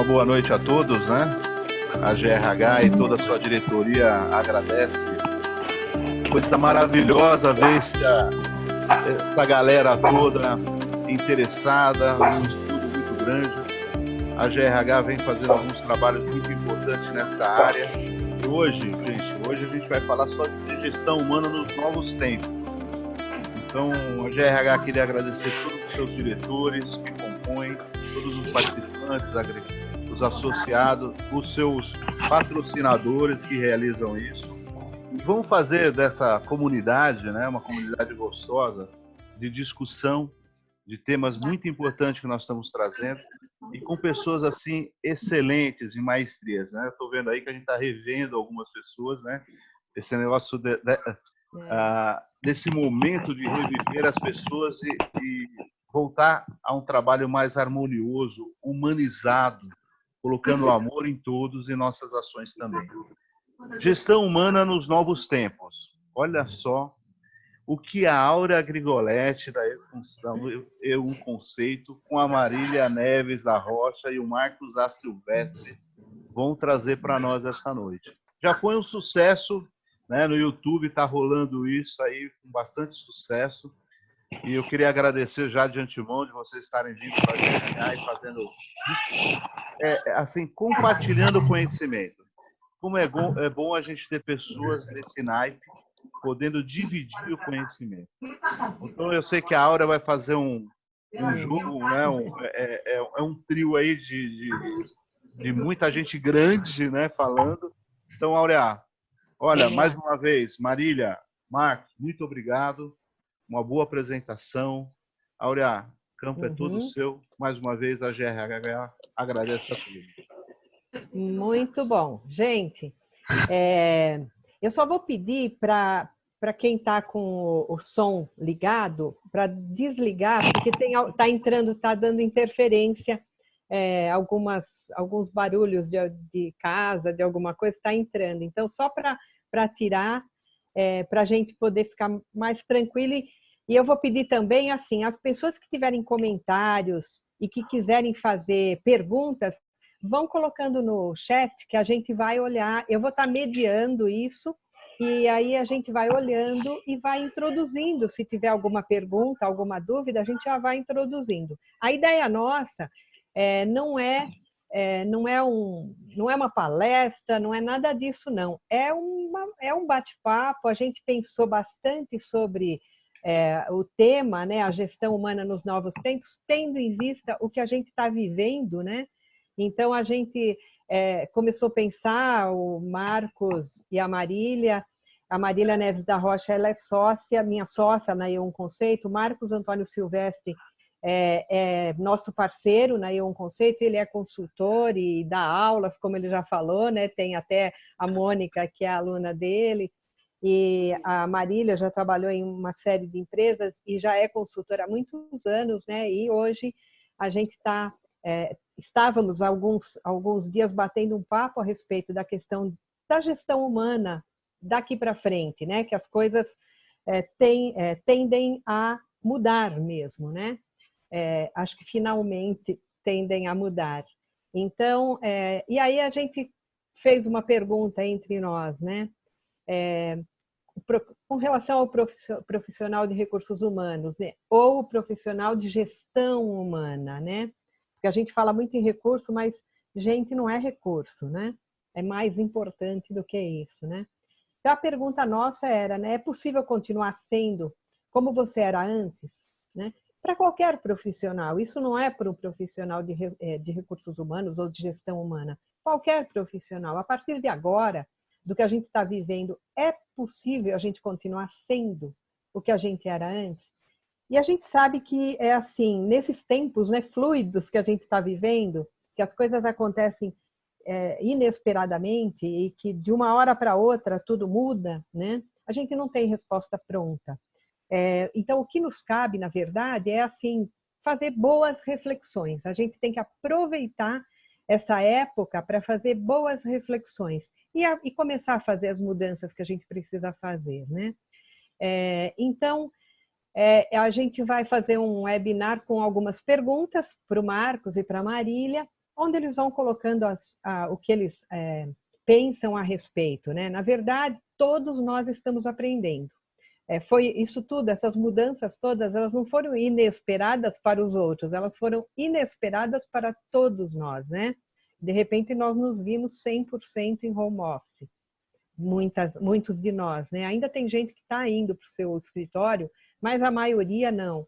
boa noite a todos, né? A GRH e toda a sua diretoria agradece. Coisa maravilhosa ver essa galera toda interessada, um estudo muito grande. A GRH vem fazendo alguns trabalhos muito importantes nessa área. E hoje a gente vai falar só de gestão humana nos novos tempos. Então, a GRH queria agradecer a todos os seus diretores que compõem, todos os participantes, os associados, os seus patrocinadores que realizam isso. E vamos fazer dessa comunidade, né, uma comunidade gostosa, de discussão de temas muito importantes que nós estamos trazendo e com pessoas assim excelentes em maestrias, né? Eu estou vendo aí que a gente está revendo algumas pessoas, né? Esse negócio desse momento de reviver as pessoas e voltar a um trabalho mais harmonioso, humanizado, colocando o amor em todos e nossas ações também. Gestão humana nos novos tempos. Olha só o que a Áurea Grigoletti, da um Conceito, com a Marília Neves da Rocha e o Marcos A. Silvestre vão trazer para nós essa noite. Já foi um sucesso, né? No YouTube está rolando isso aí com bastante sucesso. E eu queria agradecer já de antemão de vocês estarem vindo para a GRH e fazendo, assim, compartilhando o conhecimento. Como é bom a gente ter pessoas desse naipe podendo dividir o conhecimento. Então, eu sei que a Áurea vai fazer um jogo, né? Um trio aí de muita gente grande, né? Falando. Então, Áurea, olha, mais uma vez, Marília, Marcos, muito obrigado. Uma boa apresentação. Áurea, o campo é todo seu. Mais uma vez, a GRH agradece a todos. Muito bom. Gente, eu só vou pedir para quem está com o som ligado, para desligar, porque está entrando, está dando interferência, alguns barulhos de casa, de alguma coisa, está entrando. Então, só para tirar, para a gente poder ficar mais tranquilo. E eu vou pedir também, assim, as pessoas que tiverem comentários e que quiserem fazer perguntas, vão colocando no chat que a gente vai olhar. Eu vou estar mediando isso e aí a gente vai olhando e vai introduzindo. Se tiver alguma pergunta, alguma dúvida, a gente já vai introduzindo. A ideia nossa não é uma palestra, não é nada disso, não. É um bate-papo. A gente pensou bastante sobre o tema, né, a gestão humana nos novos tempos, tendo em vista o que a gente está vivendo, né? Então, a gente começou a pensar, o Marcos e a Marília Neves da Rocha, ela é sócia, minha sócia na E1 Conceito, o Marcos Antônio Silvestre é nosso parceiro na E1 Conceito, ele é consultor e dá aulas, como ele já falou, né? Tem até a Mônica, que é a aluna dele, e a Marília já trabalhou em uma série de empresas e já é consultora há muitos anos, né? E hoje a gente estávamos alguns dias batendo um papo a respeito da questão da gestão humana daqui para frente, né? Que as coisas tendem a mudar mesmo, né? Acho que finalmente tendem a mudar. Então, e aí a gente fez uma pergunta entre nós, né? Com relação ao profissional de recursos humanos, né? Ou o profissional de gestão humana, né? Porque a gente fala muito em recurso, mas gente não é recurso, né? É mais importante do que isso, né? Então a pergunta nossa era, né? É possível continuar sendo como você era antes, né? Para qualquer profissional, isso não é para um profissional de recursos humanos ou de gestão humana, qualquer profissional. A partir de agora, do que a gente está vivendo, é possível a gente continuar sendo o que a gente era antes? E a gente sabe que é assim, nesses tempos, né, fluidos que a gente está vivendo, que as coisas acontecem inesperadamente e que de uma hora para outra tudo muda, né? A gente não tem resposta pronta. Então, o que nos cabe, na verdade, é assim, fazer boas reflexões. A gente tem que aproveitar essa época para fazer boas reflexões e começar a fazer as mudanças que a gente precisa fazer, né? Então, a gente vai fazer um webinar com algumas perguntas para o Marcos e para a Marília, onde eles vão colocando o que eles pensam a respeito, né? Na verdade, todos nós estamos aprendendo. Foi isso tudo, essas mudanças todas, elas não foram inesperadas para os outros, elas foram inesperadas para todos nós, né? De repente, nós nos vimos 100% em home office. Muitos de nós, né? Ainda tem gente que está indo para o seu escritório, mas a maioria não.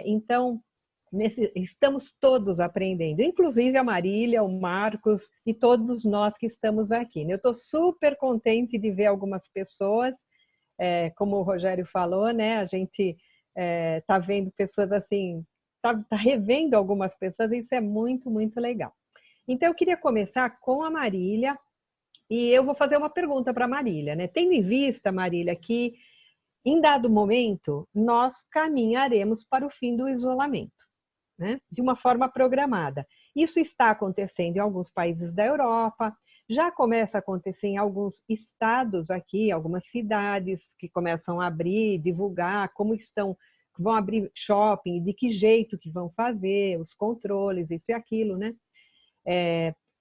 Então, estamos todos aprendendo, inclusive a Marília, o Marcos e todos nós que estamos aqui. Eu estou super contente de ver algumas pessoas, como o Rogério falou, né? A gente está vendo pessoas assim, está revendo algumas pessoas, e isso é muito, muito legal. Então, eu queria começar com a Marília, e eu vou fazer uma pergunta para a Marília, né? Tendo em vista, Marília, que em dado momento nós caminharemos para o fim do isolamento, né? De uma forma programada. Isso está acontecendo em alguns países da Europa, já começa a acontecer em alguns estados aqui, algumas cidades que começam a abrir, divulgar como vão abrir shopping, de que jeito que vão fazer, os controles, isso e aquilo, né?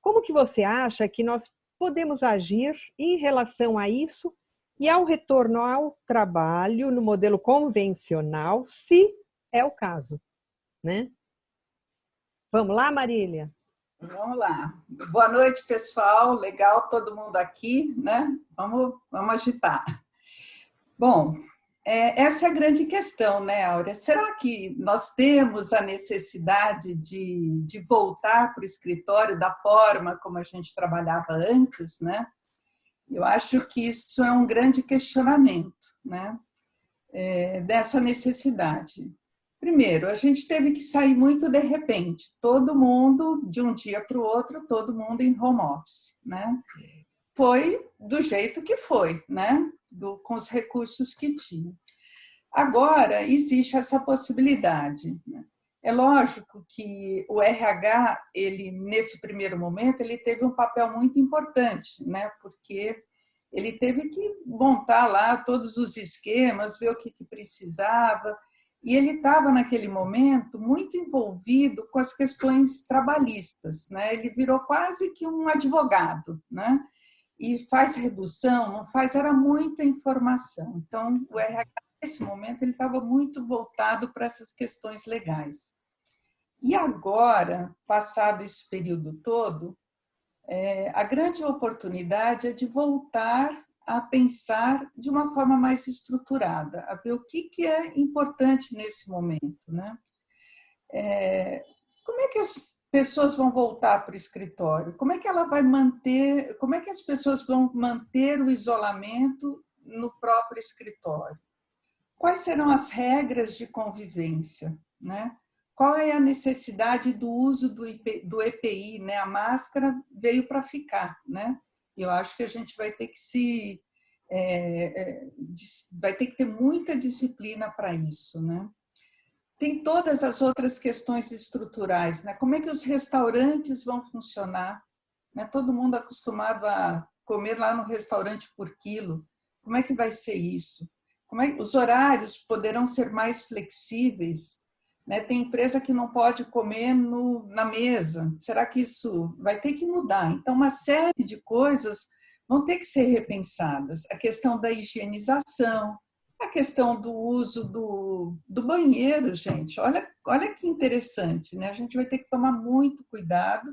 Como que você acha que nós podemos agir em relação a isso e ao retorno ao trabalho no modelo convencional, se é o caso, né? Vamos lá, Marília? Vamos lá. Boa noite, pessoal. Legal todo mundo aqui, né? Vamos agitar. Bom, essa é a grande questão, né, Áurea? Será que nós temos a necessidade de voltar para o escritório da forma como a gente trabalhava antes, né? Eu acho que isso é um grande questionamento, né? Dessa necessidade. Primeiro, a gente teve que sair muito de repente, todo mundo, de um dia para o outro, todo mundo em home office, né? Foi do jeito que foi, né? Com os recursos que tinha. Agora, existe essa possibilidade, né? É lógico que o RH, nesse primeiro momento, ele teve um papel muito importante, né? Porque ele teve que montar lá todos os esquemas, ver o que precisava. E ele estava, naquele momento, muito envolvido com as questões trabalhistas, né? Ele virou quase que um advogado, né? E faz redução, não faz, era muita informação. Então, o RH, nesse momento, ele estava muito voltado para essas questões legais. E agora, passado esse período todo, a grande oportunidade é de voltar a pensar de uma forma mais estruturada, a ver o que é importante nesse momento, né? Como é que as pessoas vão voltar para o escritório? Como é que as pessoas vão manter o isolamento no próprio escritório? Quais serão as regras de convivência, né? Qual é a necessidade do uso do EPI, né? A máscara veio para ficar, né? Eu acho que a gente vai ter que vai ter que ter muita disciplina para isso, né? Tem todas as outras questões estruturais, né? Como é que os restaurantes vão funcionar? Né? Todo mundo acostumado a comer lá no restaurante por quilo. Como é que vai ser isso? Os horários poderão ser mais flexíveis? Né? Tem empresa que não pode comer na mesa. Será que isso vai ter que mudar? Então, uma série de coisas vão ter que ser repensadas. A questão da higienização, a questão do uso do banheiro, gente. Olha que interessante, né? A gente vai ter que tomar muito cuidado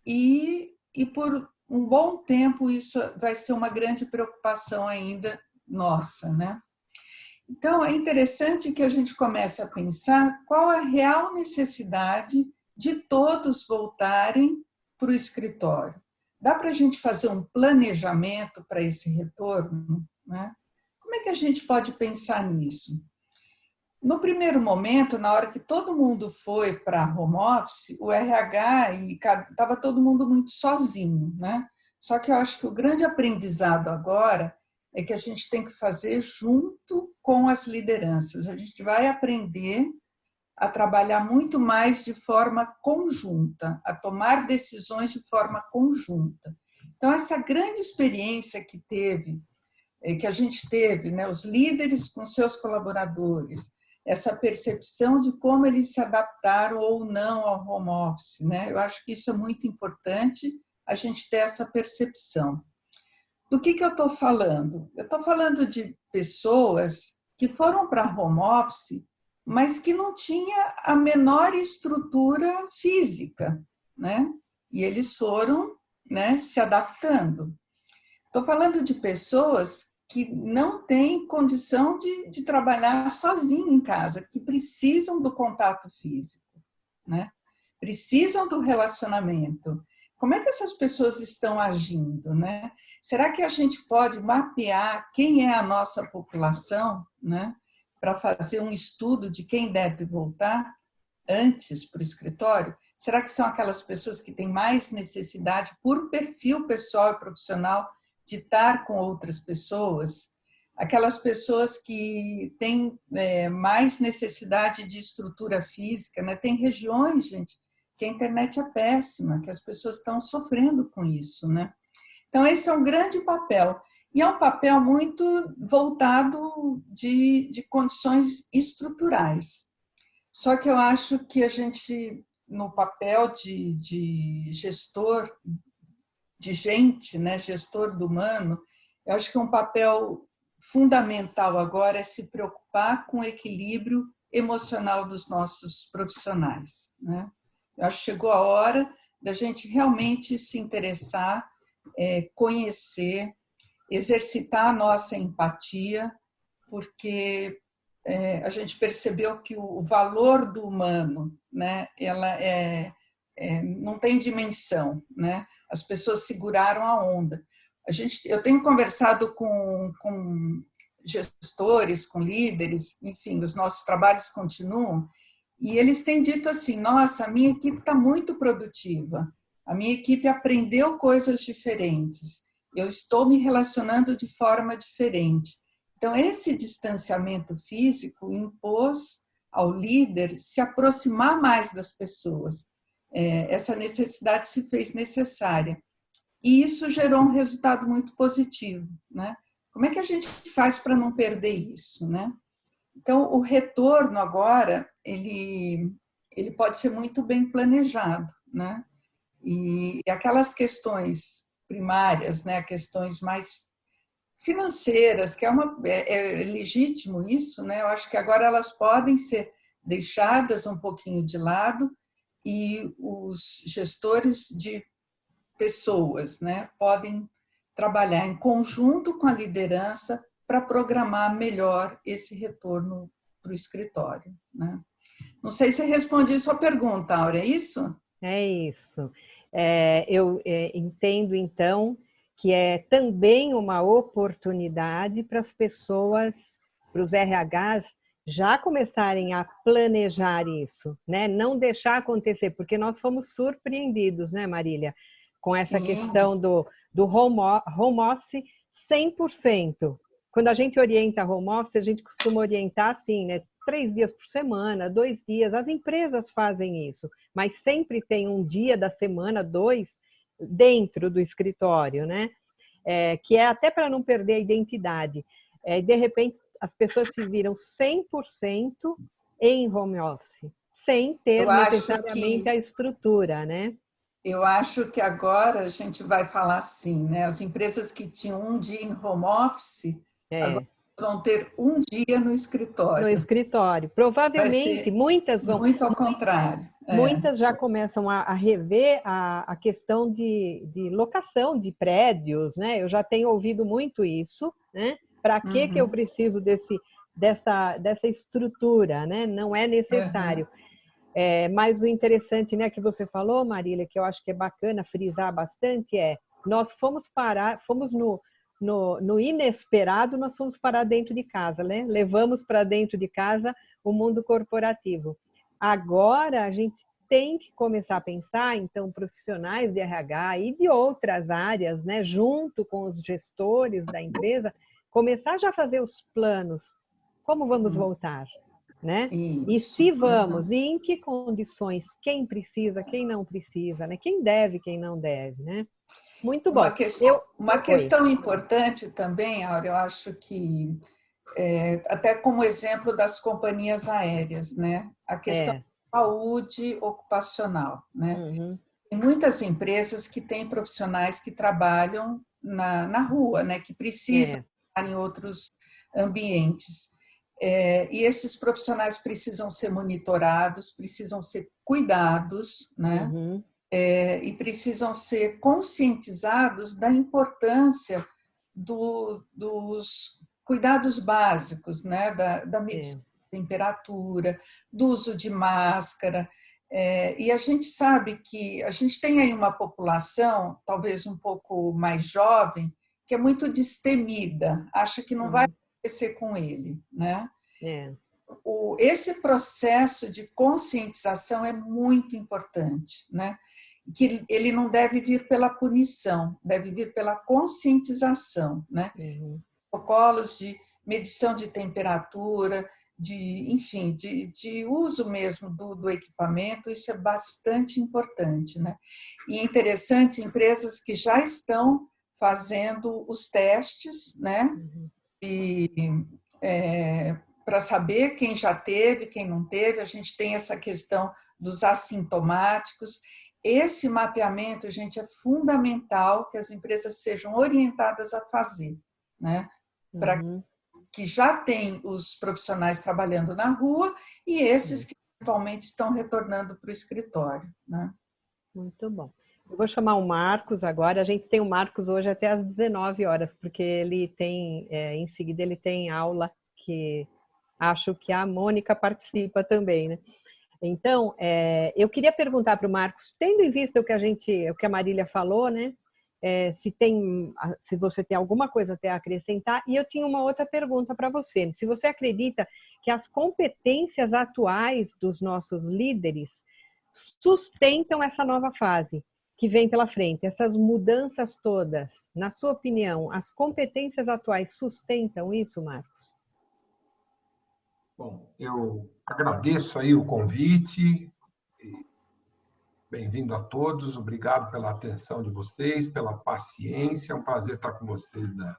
e por um bom tempo isso vai ser uma grande preocupação ainda nossa, né? Então, é interessante que a gente comece a pensar qual a real necessidade de todos voltarem para o escritório. Dá para a gente fazer um planejamento para esse retorno, né? Como é que a gente pode pensar nisso? No primeiro momento, na hora que todo mundo foi para home office, o RH estava todo mundo muito sozinho, né? Só que eu acho que o grande aprendizado agora é que a gente tem que fazer junto com as lideranças. A gente vai aprender a trabalhar muito mais de forma conjunta, a tomar decisões de forma conjunta. Então, essa grande experiência que a gente teve, né, os líderes com seus colaboradores, essa percepção de como eles se adaptaram ou não ao home office, né? Eu acho que isso é muito importante, a gente ter essa percepção. Do que eu estou falando? Eu estou falando de pessoas que foram para home office, mas que não tinha a menor estrutura física, né? E eles foram, né, se adaptando. Estou falando de pessoas que não têm condição de trabalhar sozinho em casa, que precisam do contato físico, né? Precisam do relacionamento. Como é que essas pessoas estão agindo, né? Será que a gente pode mapear quem é a nossa população, né? Para fazer um estudo de quem deve voltar antes para o escritório? Será que são aquelas pessoas que têm mais necessidade, por perfil pessoal e profissional, de estar com outras pessoas? Aquelas pessoas que têm mais necessidade de estrutura física, né? Tem regiões, gente, que a internet é péssima, que as pessoas estão sofrendo com isso, né? Então, esse é um grande papel. E é um papel muito voltado de condições estruturais. Só que eu acho que a gente, no papel de gestor, de gente, né, gestor do humano, eu acho que um papel fundamental agora é se preocupar com o equilíbrio emocional dos nossos profissionais, né? Eu acho que chegou a hora da gente realmente se interessar, conhecer, exercitar a nossa empatia, porque a gente percebeu que o valor do humano, né, ela não tem dimensão, né? As pessoas seguraram a onda. Eu tenho conversado com gestores, com líderes, enfim, os nossos trabalhos continuam, e eles têm dito assim: nossa, a minha equipe está muito produtiva, a minha equipe aprendeu coisas diferentes, eu estou me relacionando de forma diferente. Então, esse distanciamento físico impôs ao líder se aproximar mais das pessoas. Essa necessidade se fez necessária. E isso gerou um resultado muito positivo, né? Como é que a gente faz para não perder isso, né? Então, o retorno agora, ele pode ser muito bem planejado, né? E aquelas questões primárias, né? Questões mais financeiras, que é legítimo isso, né? Eu acho que agora elas podem ser deixadas um pouquinho de lado e os gestores de pessoas, né, podem trabalhar em conjunto com a liderança para programar melhor esse retorno para o escritório, né? Não sei se respondi a sua pergunta, Áurea, é isso? É isso. Eu entendo, então, que é também uma oportunidade para as pessoas, para os RHs, já começarem a planejar isso, né? Não deixar acontecer, porque nós fomos surpreendidos, né, Marília? Com essa Sim. questão do home office 100%. Quando a gente orienta home office, a gente costuma orientar assim, né? 3 dias por semana, 2 dias. As empresas fazem isso, mas sempre tem um dia da semana, 2, dentro do escritório, né? Que é até para não perder a identidade. De repente, as pessoas se viram 100% em home office, sem ter necessariamente a estrutura, né? Eu acho que agora a gente vai falar assim, né? As empresas que tinham um dia em home office, agora vão ter um dia no escritório. No escritório. Provavelmente, muitas vão... Muito ao contrário. Muitas já começam a rever a questão de locação de prédios, né? Eu já tenho ouvido muito isso, né? Para que eu preciso dessa estrutura, né? Não é necessário. Mas o interessante, né, que você falou, Marília, que eu acho que é bacana frisar bastante, nós fomos no inesperado, nós fomos parar dentro de casa, né? Levamos para dentro de casa o mundo corporativo. Agora a gente tem que começar a pensar, então, profissionais de RH e de outras áreas, né, junto com os gestores da empresa, começar já a fazer os planos. Como vamos voltar? Né? E se vamos, e em que condições, quem precisa, quem não precisa, né? Quem deve, quem não deve, né? Muito bom. Uma questão importante também, Áurea, eu acho que até como exemplo das companhias aéreas, né? A questão da saúde ocupacional, né? Uhum. Tem muitas empresas que têm profissionais que trabalham na rua, né? Que precisam estar em outros ambientes. E esses profissionais precisam ser monitorados, precisam ser cuidados, né? Uhum. E precisam ser conscientizados da importância dos cuidados básicos, né? Da medição de temperatura, do uso de máscara. E a gente sabe que a gente tem aí uma população, talvez um pouco mais jovem, que é muito destemida, acha que não vai acontecer com ele, né? Esse processo de conscientização é muito importante, né? Que ele não deve vir pela punição, deve vir pela conscientização, né? Protocolos de medição de temperatura, enfim, de uso mesmo do equipamento, isso é bastante importante, né? E é interessante, empresas que já estão fazendo os testes, né? Para saber quem já teve, quem não teve, a gente tem essa questão dos assintomáticos. Esse mapeamento, gente, é fundamental que as empresas sejam orientadas a fazer, né? Para que já tem os profissionais trabalhando na rua e esses que eventualmente estão retornando para o escritório, né? Muito bom. Eu vou chamar o Marcos agora. A gente tem o Marcos hoje até às 19 horas, porque ele tem, em seguida, ele tem aula que acho que a Mônica participa também, né? Então, eu queria perguntar para o Marcos, tendo em vista o que a Marília falou, né? Se você tem alguma coisa até a acrescentar, e eu tinha uma outra pergunta para você. Se você acredita que as competências atuais dos nossos líderes sustentam essa nova fase que vem pela frente, essas mudanças todas, na sua opinião, as competências atuais sustentam isso, Marcos? Bom, eu agradeço aí o convite. Bem-vindo a todos. Obrigado pela atenção de vocês, pela paciência. É um prazer estar com vocês da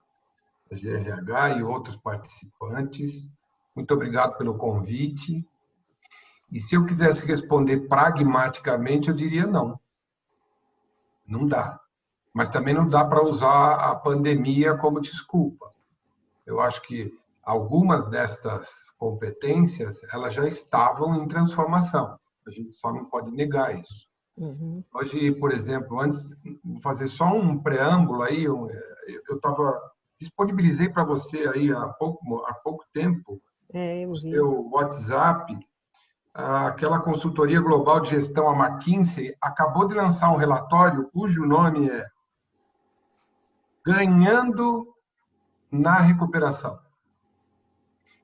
GRH e outros participantes. Muito obrigado pelo convite. E se eu quisesse responder pragmaticamente, eu diria não. Não dá. Mas também não dá para usar a pandemia como desculpa. Eu acho que algumas destas competências, elas já estavam em transformação. A gente só não pode negar isso. Hoje, por exemplo, antes, vou fazer só um preâmbulo aí, eu disponibilizei para você aí há pouco tempo, o seu WhatsApp, aquela consultoria global de gestão, a McKinsey, acabou de lançar um relatório cujo nome é Ganhando na Recuperação.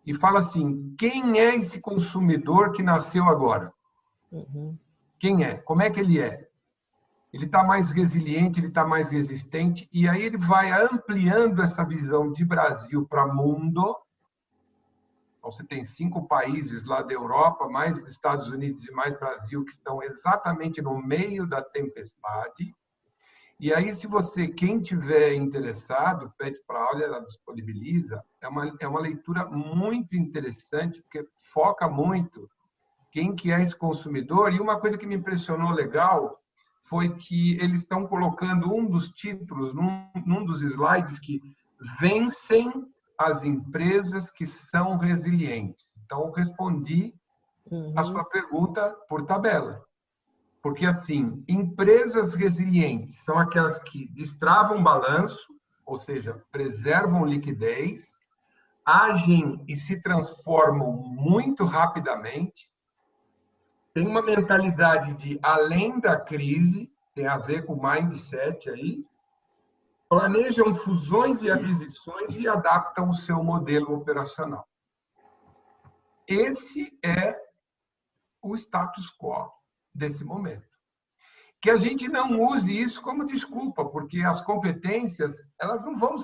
E fala assim, quem é esse consumidor que nasceu agora? Quem é? Como é que ele é? Ele está mais resiliente, ele está mais resistente, e aí ele vai ampliando essa visão de Brasil para mundo. Então, você tem 5 países lá da Europa, mais Estados Unidos e mais Brasil, que estão exatamente no meio da tempestade. E aí, quem tiver interessado, pede para a Aulia, ela disponibiliza. É uma leitura muito interessante, porque foca muito quem que é esse consumidor. E uma coisa que me impressionou legal foi que eles estão colocando um dos títulos, num dos slides, que vencem as empresas que são resilientes. Então, eu respondi a sua pergunta por tabela. Porque, assim, empresas resilientes são aquelas que destravam balanço, ou seja, preservam liquidez, agem e se transformam muito rapidamente, tem uma mentalidade de além da crise, tem a ver com o mindset aí, planejam fusões e aquisições e adaptam o seu modelo operacional. Esse é o status quo desse momento. Que a gente não use isso como desculpa, porque as competências, elas não vão,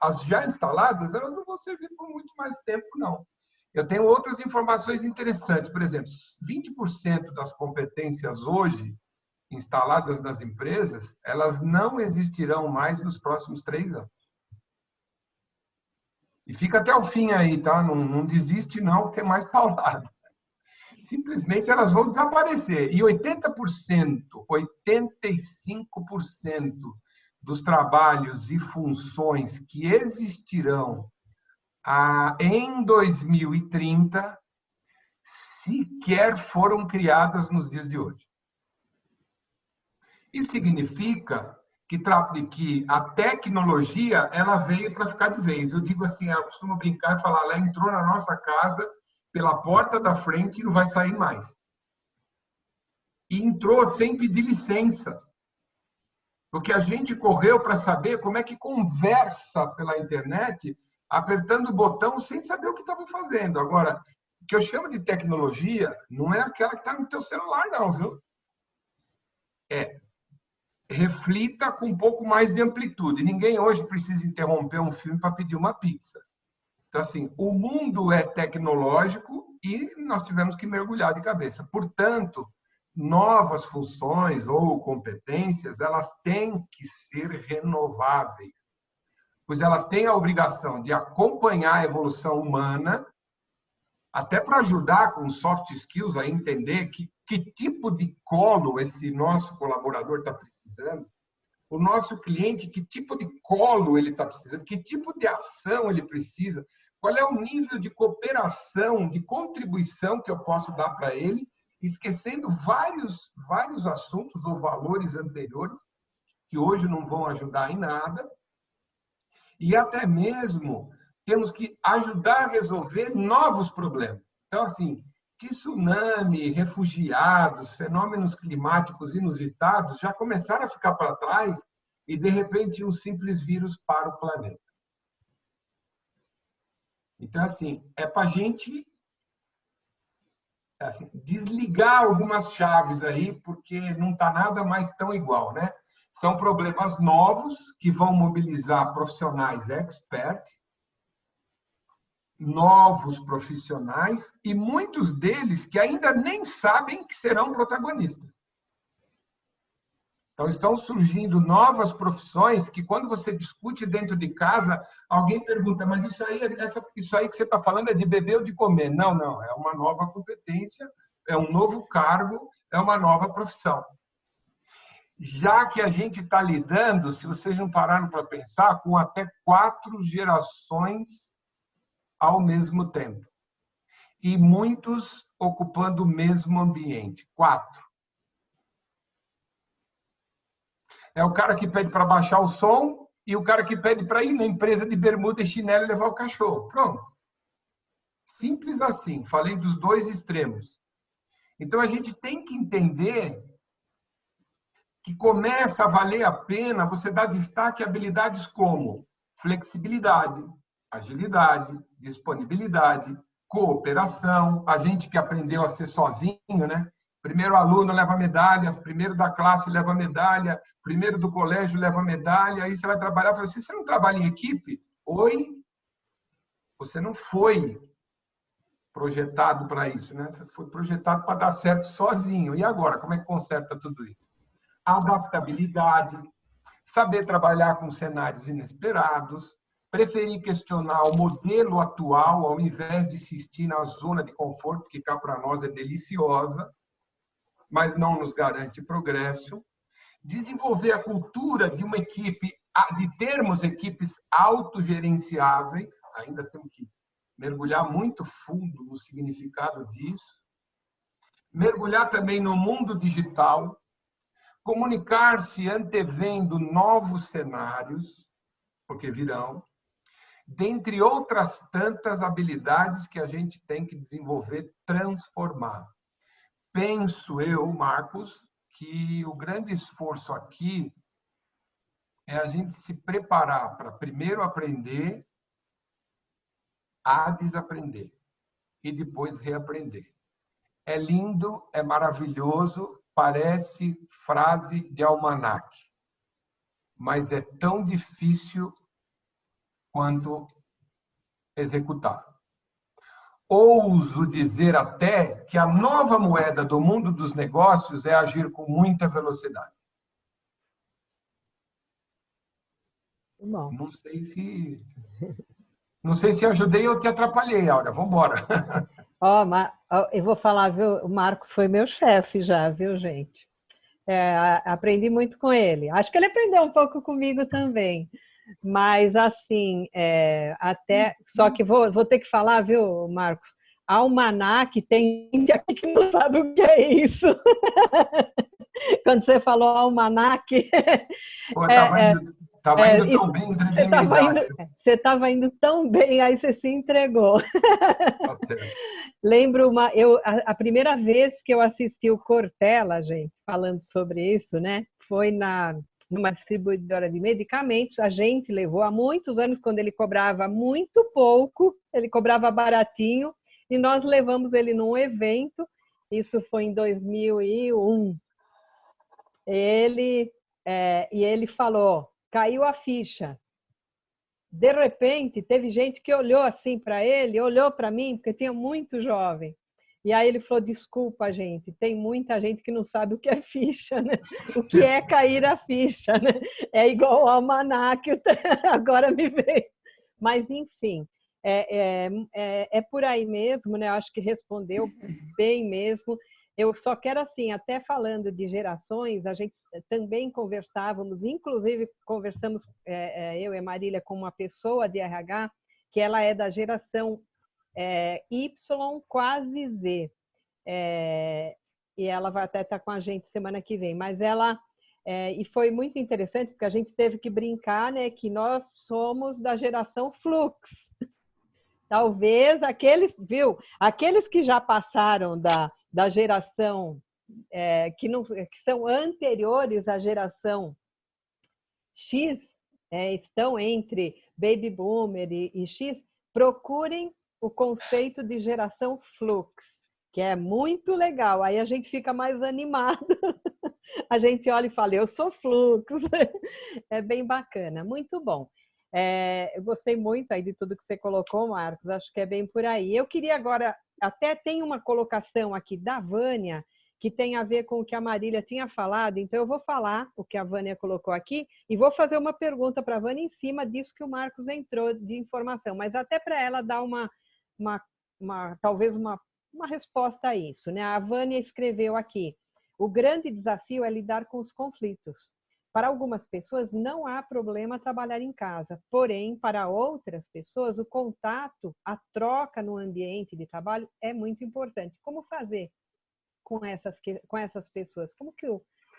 as já instaladas, elas não vão servir por muito mais tempo, não. Eu tenho outras informações interessantes. Por exemplo, 20% das competências hoje instaladas nas empresas, elas não existirão mais nos próximos 3 anos. E fica até o fim aí, tá? Não desiste não, porque é mais paulado. Simplesmente elas vão desaparecer. E 80%, 85% dos trabalhos e funções que existirão em 2030 sequer foram criadas nos dias de hoje. Isso significa que a tecnologia ela veio para ficar de vez. Eu digo assim, eu costumo brincar e falar, ela entrou na nossa casa pela porta da frente e não vai sair mais. E entrou sem pedir licença. Porque a gente correu para saber como é que conversa pela internet, apertando o botão sem saber o que estava fazendo. Agora, o que eu chamo de tecnologia não é aquela que está no teu celular, não, viu? Reflita com um pouco mais de amplitude. Ninguém hoje precisa interromper um filme para pedir uma pizza. Então, assim, o mundo é tecnológico e nós tivemos que mergulhar de cabeça. Portanto, novas funções ou competências, elas têm que ser renováveis, pois elas têm a obrigação de acompanhar a evolução humana, até para ajudar com soft skills a entender que tipo de colo esse nosso colaborador está precisando, o nosso cliente, que tipo de colo ele está precisando, que tipo de ação ele precisa, qual é o nível de cooperação, de contribuição que eu posso dar para ele, esquecendo vários assuntos ou valores anteriores que hoje não vão ajudar em nada. E até mesmo temos que ajudar a resolver novos problemas. Então, assim, tsunami, refugiados, fenômenos climáticos inusitados já começaram a ficar para trás e, de repente, um simples vírus para o planeta. Então, assim, é para a gente desligar algumas chaves aí, porque não está nada mais tão igual, né? São problemas novos que vão mobilizar profissionais experts, novos profissionais, e muitos deles que ainda nem sabem que serão protagonistas. Então, estão surgindo novas profissões que, quando você discute dentro de casa, alguém pergunta, mas isso aí que você está falando é de beber ou de comer? Não, não, é uma nova competência, é um novo cargo, é uma nova profissão. Já que a gente está lidando, se vocês não pararam para pensar, com até 4 gerações ao mesmo tempo. E muitos ocupando o mesmo ambiente. 4. É o cara que pede para baixar o som e o cara que pede para ir na empresa de bermuda e chinelo e levar o cachorro. Pronto. Simples assim. Falei dos 2 extremos. Então, a gente tem que entender que começa a valer a pena você dar destaque a habilidades como flexibilidade, agilidade, disponibilidade, cooperação. A gente que aprendeu a ser sozinho, né? Primeiro aluno leva medalha, primeiro da classe leva medalha, primeiro do colégio leva medalha, aí você vai trabalhar e fala assim, você não trabalha em equipe? Oi? Você não foi projetado para isso, né? Você foi projetado para dar certo sozinho. E agora, como é que conserta tudo isso? Adaptabilidade, saber trabalhar com cenários inesperados, preferir questionar o modelo atual ao invés de insistir na zona de conforto, que cá para nós é deliciosa, mas não nos garante progresso. Desenvolver a cultura de uma equipe, de termos equipes autogerenciáveis, ainda temos que mergulhar muito fundo no significado disso. Mergulhar também no mundo digital, comunicar-se antevendo novos cenários, porque virão, dentre outras tantas habilidades que a gente tem que desenvolver, transformar. Penso eu, Marcos, que o grande esforço aqui é a gente se preparar para primeiro aprender a desaprender e depois reaprender. É lindo, é maravilhoso, parece frase de almanaque, mas é tão difícil quanto executar. Ouso dizer até que a nova moeda do mundo dos negócios é agir com muita velocidade. Bom. Não sei se Não sei se ajudei ou te atrapalhei, Áurea. Vamos embora. Eu vou falar, viu? O Marcos foi meu chefe já, viu, gente? Aprendi muito com ele. Acho que ele aprendeu um pouco comigo também. Mas, assim, só que vou ter que falar, viu, Marcos? Almanac, tem gente aqui que não sabe o que é isso. Quando você falou almanac... Pô, estava indo tão bem, entreguei minha idade. Você estava indo tão bem, aí você se entregou. Tá certo. Lembro a primeira vez que eu assisti o Cortella, gente, falando sobre isso, né? Foi numa distribuidora de medicamentos. A gente levou há muitos anos, quando ele cobrava muito pouco, ele cobrava baratinho, e nós levamos ele num evento. Isso foi em 2001. E ele falou, caiu a ficha. De repente, teve gente que olhou assim para ele, olhou para mim, porque tinha muito jovem. E aí ele falou, desculpa, gente, tem muita gente que não sabe o que é ficha, né? O que é cair a ficha, né? É igual ao almanac, agora me veio. Mas, enfim, é por aí mesmo, né? Eu acho que respondeu bem mesmo. Eu só quero, assim, até falando de gerações, a gente também conversávamos, inclusive conversamos, eu e a Marília, com uma pessoa de RH, que ela é da geração Y, quase Z. E ela vai até estar com a gente semana que vem. Mas e foi muito interessante, porque a gente teve que brincar, né, que nós somos da geração Flux. Talvez aqueles que já passaram da geração que são anteriores à geração X, estão entre Baby Boomer e X, procurem o conceito de geração Flux, que é muito legal. Aí a gente fica mais animado. A gente olha e fala, eu sou Flux. É bem bacana, muito bom. Eu gostei muito aí de tudo que você colocou, Marcos, acho que é bem por aí. Eu queria agora, até tem uma colocação aqui da Vânia, que tem a ver com o que a Marília tinha falado, então eu vou falar o que a Vânia colocou aqui e vou fazer uma pergunta para a Vânia em cima disso que o Marcos entrou de informação, mas até para ela dar talvez uma resposta a isso, né? A Vânia escreveu aqui, o grande desafio é lidar com os conflitos. Para algumas pessoas não há problema trabalhar em casa, porém, para outras pessoas, o contato, a troca no ambiente de trabalho é muito importante. Como fazer com essas pessoas? Como que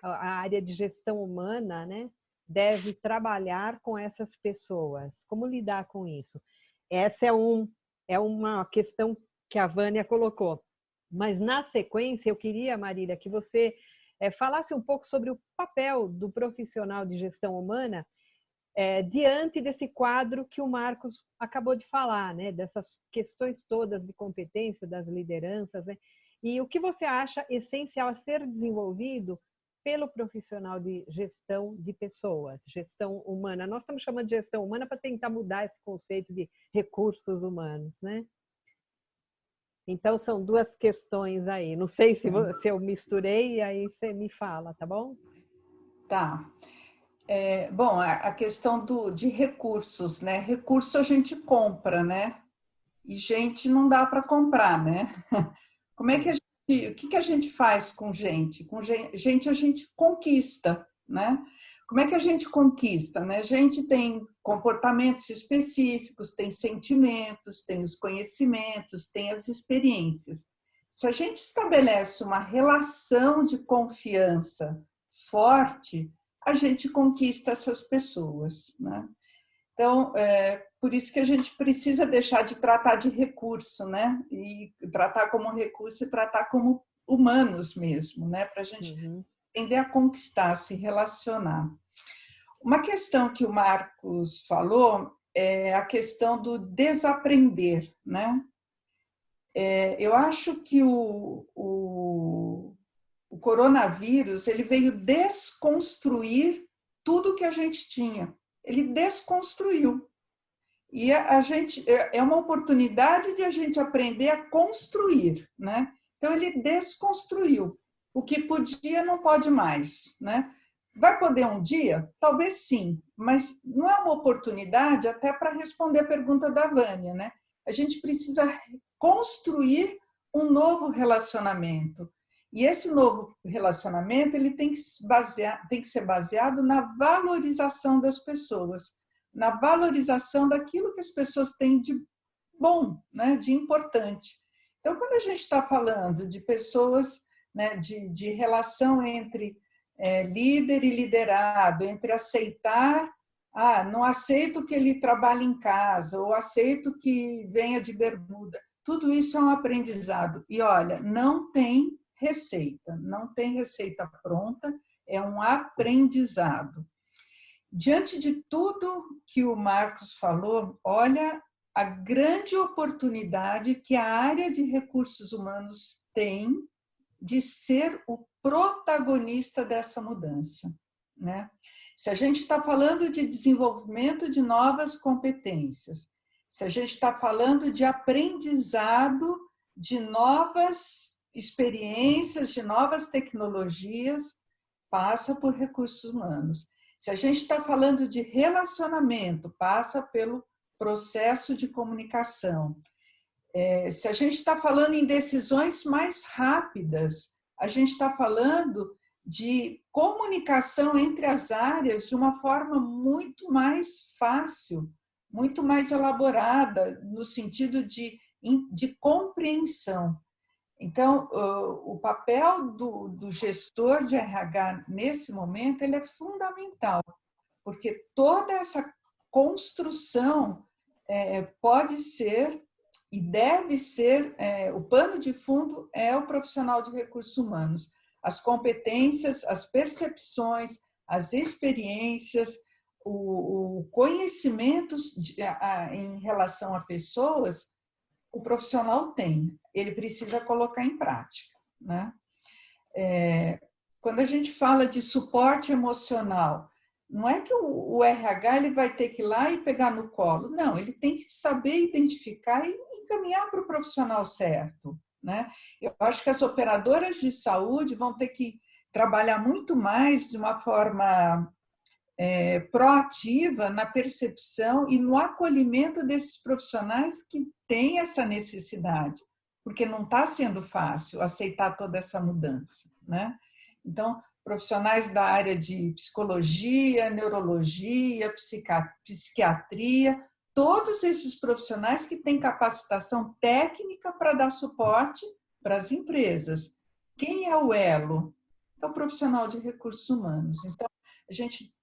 a área de gestão humana, né, deve trabalhar com essas pessoas? Como lidar com isso? Essa é uma questão que a Vânia colocou. Mas, na sequência, eu queria, Marília, que você falasse um pouco sobre o papel do profissional de gestão humana diante desse quadro que o Marcos acabou de falar, né? Dessas questões todas de competência, das lideranças, né? E o que você acha essencial a ser desenvolvido pelo profissional de gestão de pessoas, gestão humana? Nós estamos chamando de gestão humana para tentar mudar esse conceito de recursos humanos, né? Então, são duas questões aí. Não sei se eu misturei, aí você me fala, tá bom? Tá. Bom, a questão de recursos, né? Recurso a gente compra, né? E gente não dá para comprar, né? Como é que o que a gente faz com gente? Com gente a gente conquista, né? Como é que a gente conquista, né? A gente tem comportamentos específicos, tem sentimentos, tem os conhecimentos, tem as experiências. Se a gente estabelece uma relação de confiança forte, a gente conquista essas pessoas, né? Então, por isso que a gente precisa deixar de tratar de recurso, né? E tratar como recurso e tratar como humanos mesmo, né? Para a gente aprender a conquistar, se relacionar. Uma questão que o Marcos falou é a questão do desaprender, né? Eu acho que o coronavírus ele veio desconstruir tudo que a gente tinha. Ele desconstruiu. E a gente é uma oportunidade de a gente aprender a construir, né? Então ele desconstruiu. O que podia não pode mais, né? Vai poder um dia? Talvez sim, mas não é uma oportunidade até para responder a pergunta da Vânia, né? A gente precisa construir um novo relacionamento. E esse novo relacionamento ele tem que ser baseado na valorização das pessoas, na valorização daquilo que as pessoas têm de bom, né, de importante. Então, quando a gente está falando de pessoas, né, de relação entre líder e liderado, entre aceitar, não aceito que ele trabalhe em casa, ou aceito que venha de bermuda, tudo isso é um aprendizado. E olha, não tem receita pronta, é um aprendizado. Diante de tudo que o Marcos falou, olha a grande oportunidade que a área de recursos humanos tem de ser o protagonista dessa mudança, né? Se a gente está falando de desenvolvimento de novas competências, se a gente está falando de aprendizado de novas experiências, de novas tecnologias, passa por recursos humanos. Se a gente está falando de relacionamento, passa pelo processo de comunicação. Se a gente está falando em decisões mais rápidas, a gente está falando de comunicação entre as áreas de uma forma muito mais fácil, muito mais elaborada, no sentido de compreensão. Então, o papel do gestor de RH nesse momento ele é fundamental, porque toda essa construção pode ser e deve ser, o pano de fundo é o profissional de recursos humanos. As competências, as percepções, as experiências, o conhecimento em relação a pessoas, o profissional tem, ele precisa colocar em prática, né? Quando a gente fala de suporte emocional, não é que o RH ele vai ter que ir lá e pegar no colo, não, ele tem que saber identificar e encaminhar para o profissional certo, né? Eu acho que as operadoras de saúde vão ter que trabalhar muito mais de uma forma proativa na percepção e no acolhimento desses profissionais que têm essa necessidade, porque não está sendo fácil aceitar toda essa mudança, né? Então, profissionais da área de psicologia, neurologia, psiquiatria, todos esses profissionais que têm capacitação técnica para dar suporte para as empresas. Quem é o elo? É o profissional de recursos humanos. Então, a gente,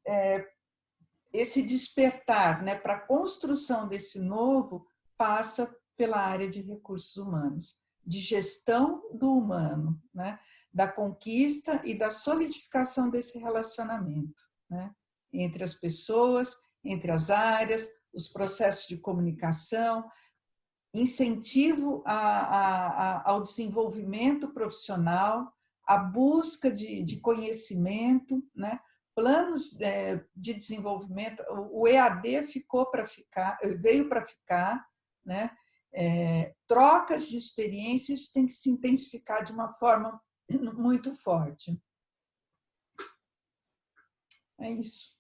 esse despertar, né, para a construção desse novo passa pela área de recursos humanos, de gestão do humano, né, da conquista e da solidificação desse relacionamento, né, entre as pessoas, entre as áreas, os processos de comunicação, incentivo ao desenvolvimento profissional, a busca de conhecimento, né, planos de desenvolvimento. O EAD veio para ficar, né? Trocas de experiências, isso tem que se intensificar de uma forma muito forte. É isso.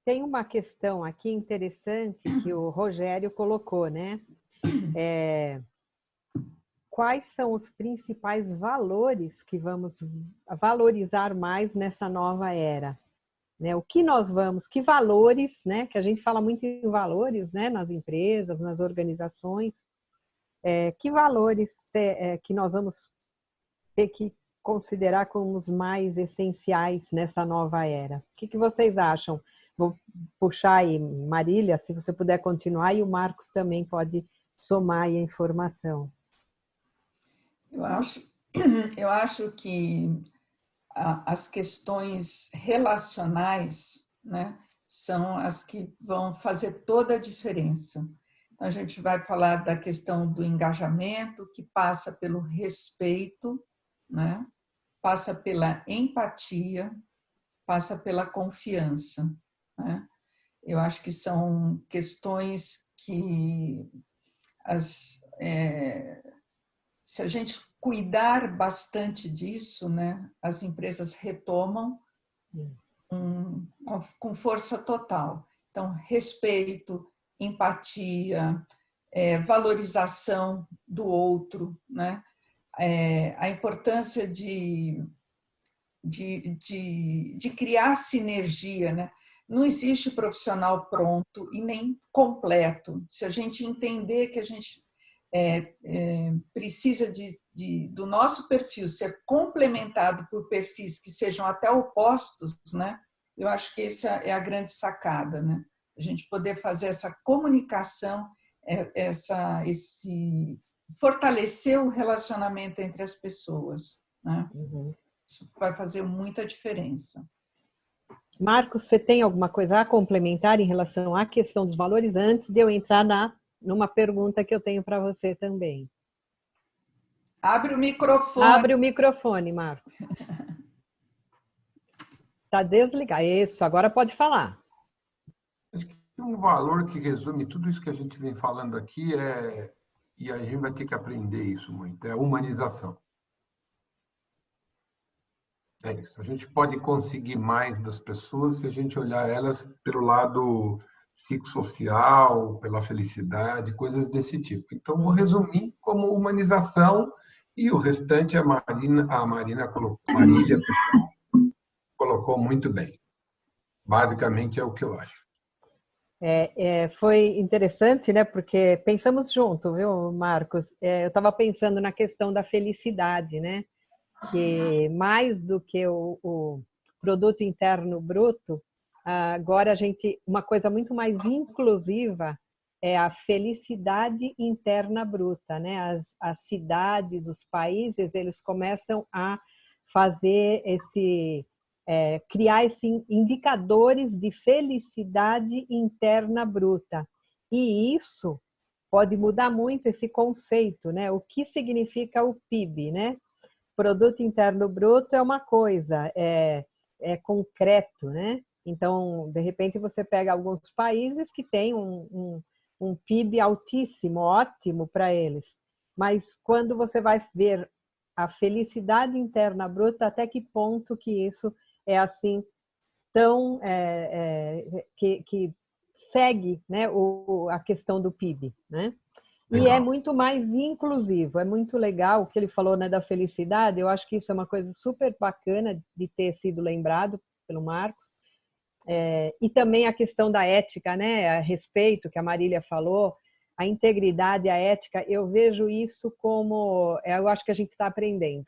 Tem uma questão aqui interessante que o Rogério colocou, né? Quais são os principais valores que vamos valorizar mais nessa nova era? Né? O que nós vamos, que valores, né? Que a gente fala muito em valores, né? Nas empresas, nas organizações, que valores que nós vamos ter que considerar como os mais essenciais nessa nova era? O que vocês acham? Vou puxar aí, Marília, se você puder continuar, e o Marcos também pode somar aí a informação. Eu acho que as questões relacionais, né, são as que vão fazer toda a diferença. Então, a gente vai falar da questão do engajamento, que passa pelo respeito, né, passa pela empatia, passa pela confiança, né? Eu acho que são questões que se a gente cuidar bastante disso, né, as empresas retomam com força total. Então, respeito, empatia, valorização do outro, né? A importância de criar sinergia, né? Não existe profissional pronto e nem completo. Se a gente entender que a gente precisa do nosso perfil ser complementado por perfis que sejam até opostos, né? Eu acho que essa é a grande sacada, né? A gente poder fazer essa comunicação, fortalecer o relacionamento entre as pessoas, né? Uhum. Isso vai fazer muita diferença. Marcos, você tem alguma coisa a complementar em relação à questão dos valores antes de eu entrar numa pergunta que eu tenho para você também? Abre o microfone. Abre o microfone, Marcos. Está desligado. Isso, agora pode falar. Acho que um valor que resume tudo isso que a gente vem falando aqui e a gente vai ter que aprender isso muito, é a humanização. É isso. A gente pode conseguir mais das pessoas se a gente olhar elas pelo lado psicossocial, pela felicidade, coisas desse tipo. Então, vou resumir como humanização e o restante a Marília colocou muito bem. Basicamente é o que eu acho. Foi interessante, né? Porque pensamos junto, viu, Marcos? Eu estava pensando na questão da felicidade, né? Que mais do que o produto interno bruto, agora uma coisa muito mais inclusiva é a felicidade interna bruta, né? As cidades, os países, eles começam a fazer criar esses indicadores de felicidade interna bruta. E isso pode mudar muito esse conceito, né? O que significa o PIB, né? Produto Interno Bruto é uma coisa, é concreto, né? Então, de repente, você pega alguns países que têm um PIB altíssimo, ótimo para eles. Mas quando você vai ver a felicidade interna bruta, até que ponto que isso é assim tão que segue, né, a questão do PIB, né? E é muito mais inclusivo, é muito legal o que ele falou, né, da felicidade. Eu acho que isso é uma coisa super bacana de ter sido lembrado pelo Marcos. E também a questão da ética, né, a respeito que a Marília falou, a integridade, a ética, eu vejo isso como, eu acho que a gente está aprendendo.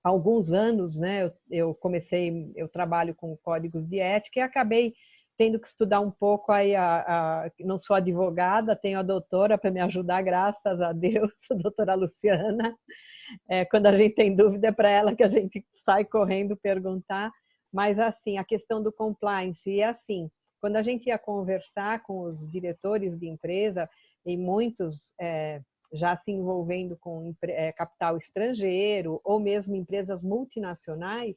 Há alguns anos, né, eu trabalho com códigos de ética e acabei tendo que estudar um pouco, aí não sou advogada, tenho a doutora para me ajudar, graças a Deus, a doutora Luciana. Quando a gente tem dúvida é para ela que a gente sai correndo perguntar, mas assim, a questão do compliance, é assim, quando a gente ia conversar com os diretores de empresa, e muitos já se envolvendo com capital estrangeiro, ou mesmo empresas multinacionais,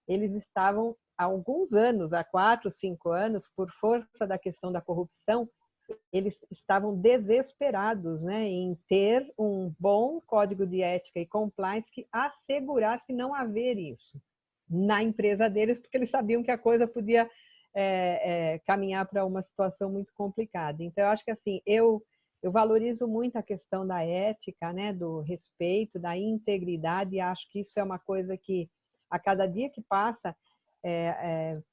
eles estavam há alguns anos, há 4, 5 anos, por força da questão da corrupção, eles estavam desesperados, né, em ter um bom código de ética e compliance que assegurasse não haver isso na empresa deles, porque eles sabiam que a coisa podia caminhar para uma situação muito complicada. Então, eu acho que assim, eu valorizo muito a questão da ética, né, do respeito, da integridade, e acho que isso é uma coisa que, a cada dia que passa,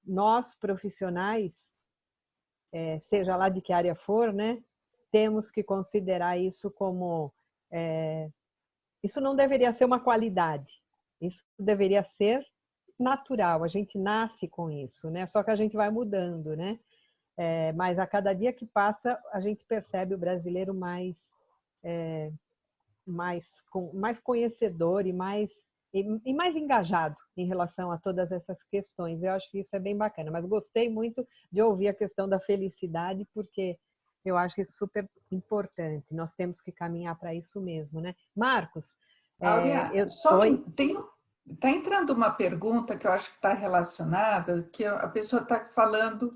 nós profissionais, seja lá de que área for, né, temos que considerar isso como... isso não deveria ser uma qualidade, isso deveria ser natural, a gente nasce com isso, né? Só que a gente vai mudando, né? Mas a cada dia que passa, a gente percebe o brasileiro mais conhecedor e mais engajado em relação a todas essas questões. Eu acho que isso é bem bacana, mas gostei muito de ouvir a questão da felicidade, porque eu acho isso super importante. Nós temos que caminhar para isso mesmo, né? Marcos, Áurea, está entrando uma pergunta que eu acho que está relacionada, que a pessoa está falando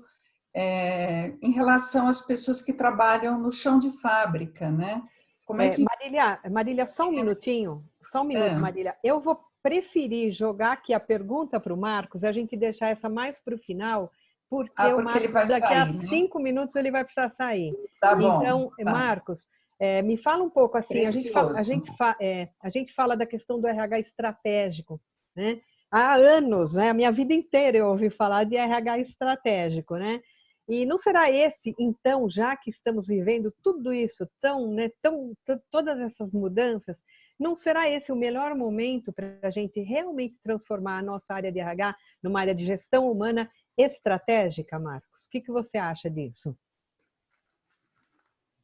em relação às pessoas que trabalham no chão de fábrica, né? Como é que... Marília, só um minutinho, Marília. Eu vou preferi jogar aqui a pergunta para o Marcos, a gente deixar essa mais para o final, porque o Marcos, ele vai daqui sair, a né? 5 minutos ele vai precisar sair. Tá bom. Então, Tá. Marcos, me fala um pouco assim, a gente fala da questão do RH estratégico, né? Há anos, né? A minha vida inteira eu ouvi falar de RH estratégico, né? E não será esse, então, já que estamos vivendo tudo isso, todas essas mudanças, não será esse o melhor momento para a gente realmente transformar a nossa área de RH numa área de gestão humana estratégica, Marcos? O que você acha disso?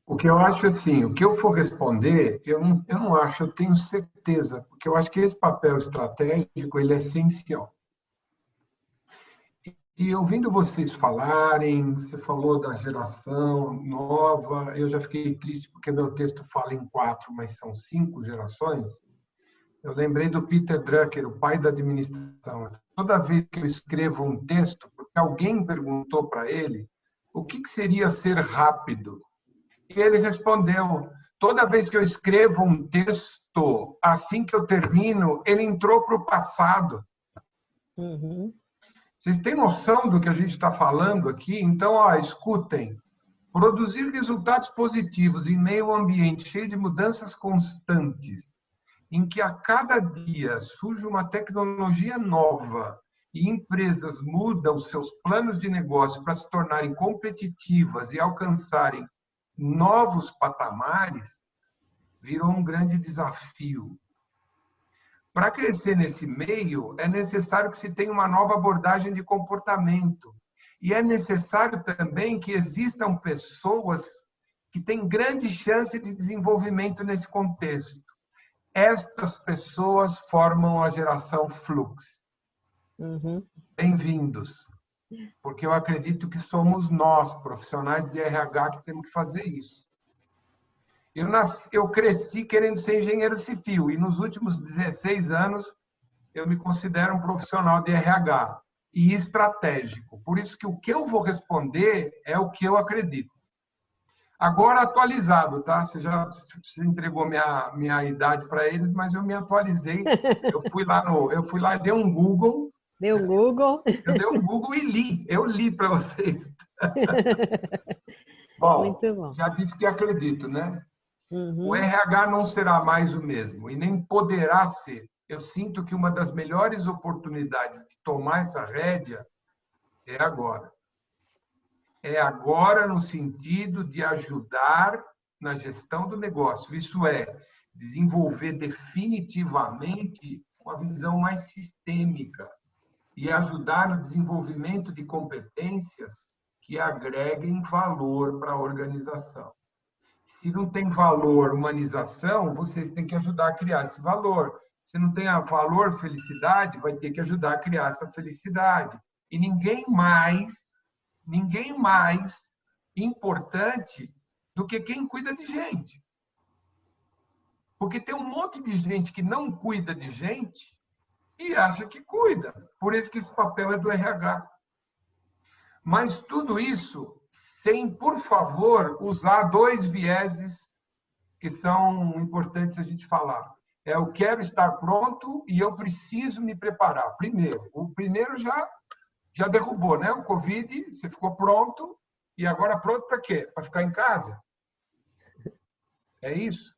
O que eu acho assim, o que eu for responder, eu não acho, eu tenho certeza, porque eu acho que esse papel estratégico ele é essencial. E ouvindo vocês falarem, você falou da geração nova, eu já fiquei triste porque meu texto fala em 4, mas são 5 gerações. Eu lembrei do Peter Drucker, o pai da administração. Toda vez que eu escrevo um texto, porque alguém perguntou para ele o que seria ser rápido. E ele respondeu, toda vez que eu escrevo um texto, assim que eu termino, ele entrou para o passado. Uhum. Vocês têm noção do que a gente está falando aqui? Então, escutem. Produzir resultados positivos em meio a um ambiente cheio de mudanças constantes, em que a cada dia surge uma tecnologia nova e empresas mudam seus planos de negócio para se tornarem competitivas e alcançarem novos patamares, virou um grande desafio. Para crescer nesse meio, é necessário que se tenha uma nova abordagem de comportamento. E é necessário também que existam pessoas que têm grande chance de desenvolvimento nesse contexto. Estas pessoas formam a geração Flux. Uhum. Bem-vindos. Porque eu acredito que somos nós, profissionais de RH, que temos que fazer isso. Eu cresci querendo ser engenheiro civil e nos últimos 16 anos eu me considero um profissional de RH e estratégico. Por isso que o que eu vou responder é o que eu acredito. Agora atualizado, tá? Você entregou minha idade para eles, mas eu me atualizei. Eu fui lá e dei um Google. Deu um Google. Eu dei um Google e li. Eu li para vocês. Bom, já disse que acredito, né? Uhum. O RH não será mais o mesmo e nem poderá ser. Eu sinto que uma das melhores oportunidades de tomar essa rédea é agora. É agora no sentido de ajudar na gestão do negócio. Isso é, desenvolver definitivamente uma visão mais sistêmica e ajudar no desenvolvimento de competências que agreguem valor para a organização. Se não tem valor, humanização, vocês têm que ajudar a criar esse valor. Se não tem valor, felicidade, vai ter que ajudar a criar essa felicidade. E ninguém mais importante do que quem cuida de gente. Porque tem um monte de gente que não cuida de gente e acha que cuida. Por isso que esse papel é do RH. Mas tudo isso sem, por favor, usar 2 vieses que são importantes a gente falar. Eu quero estar pronto e eu preciso me preparar. Primeiro, o primeiro já derrubou, né? O Covid, você ficou pronto e agora pronto para quê? Para ficar em casa? É isso?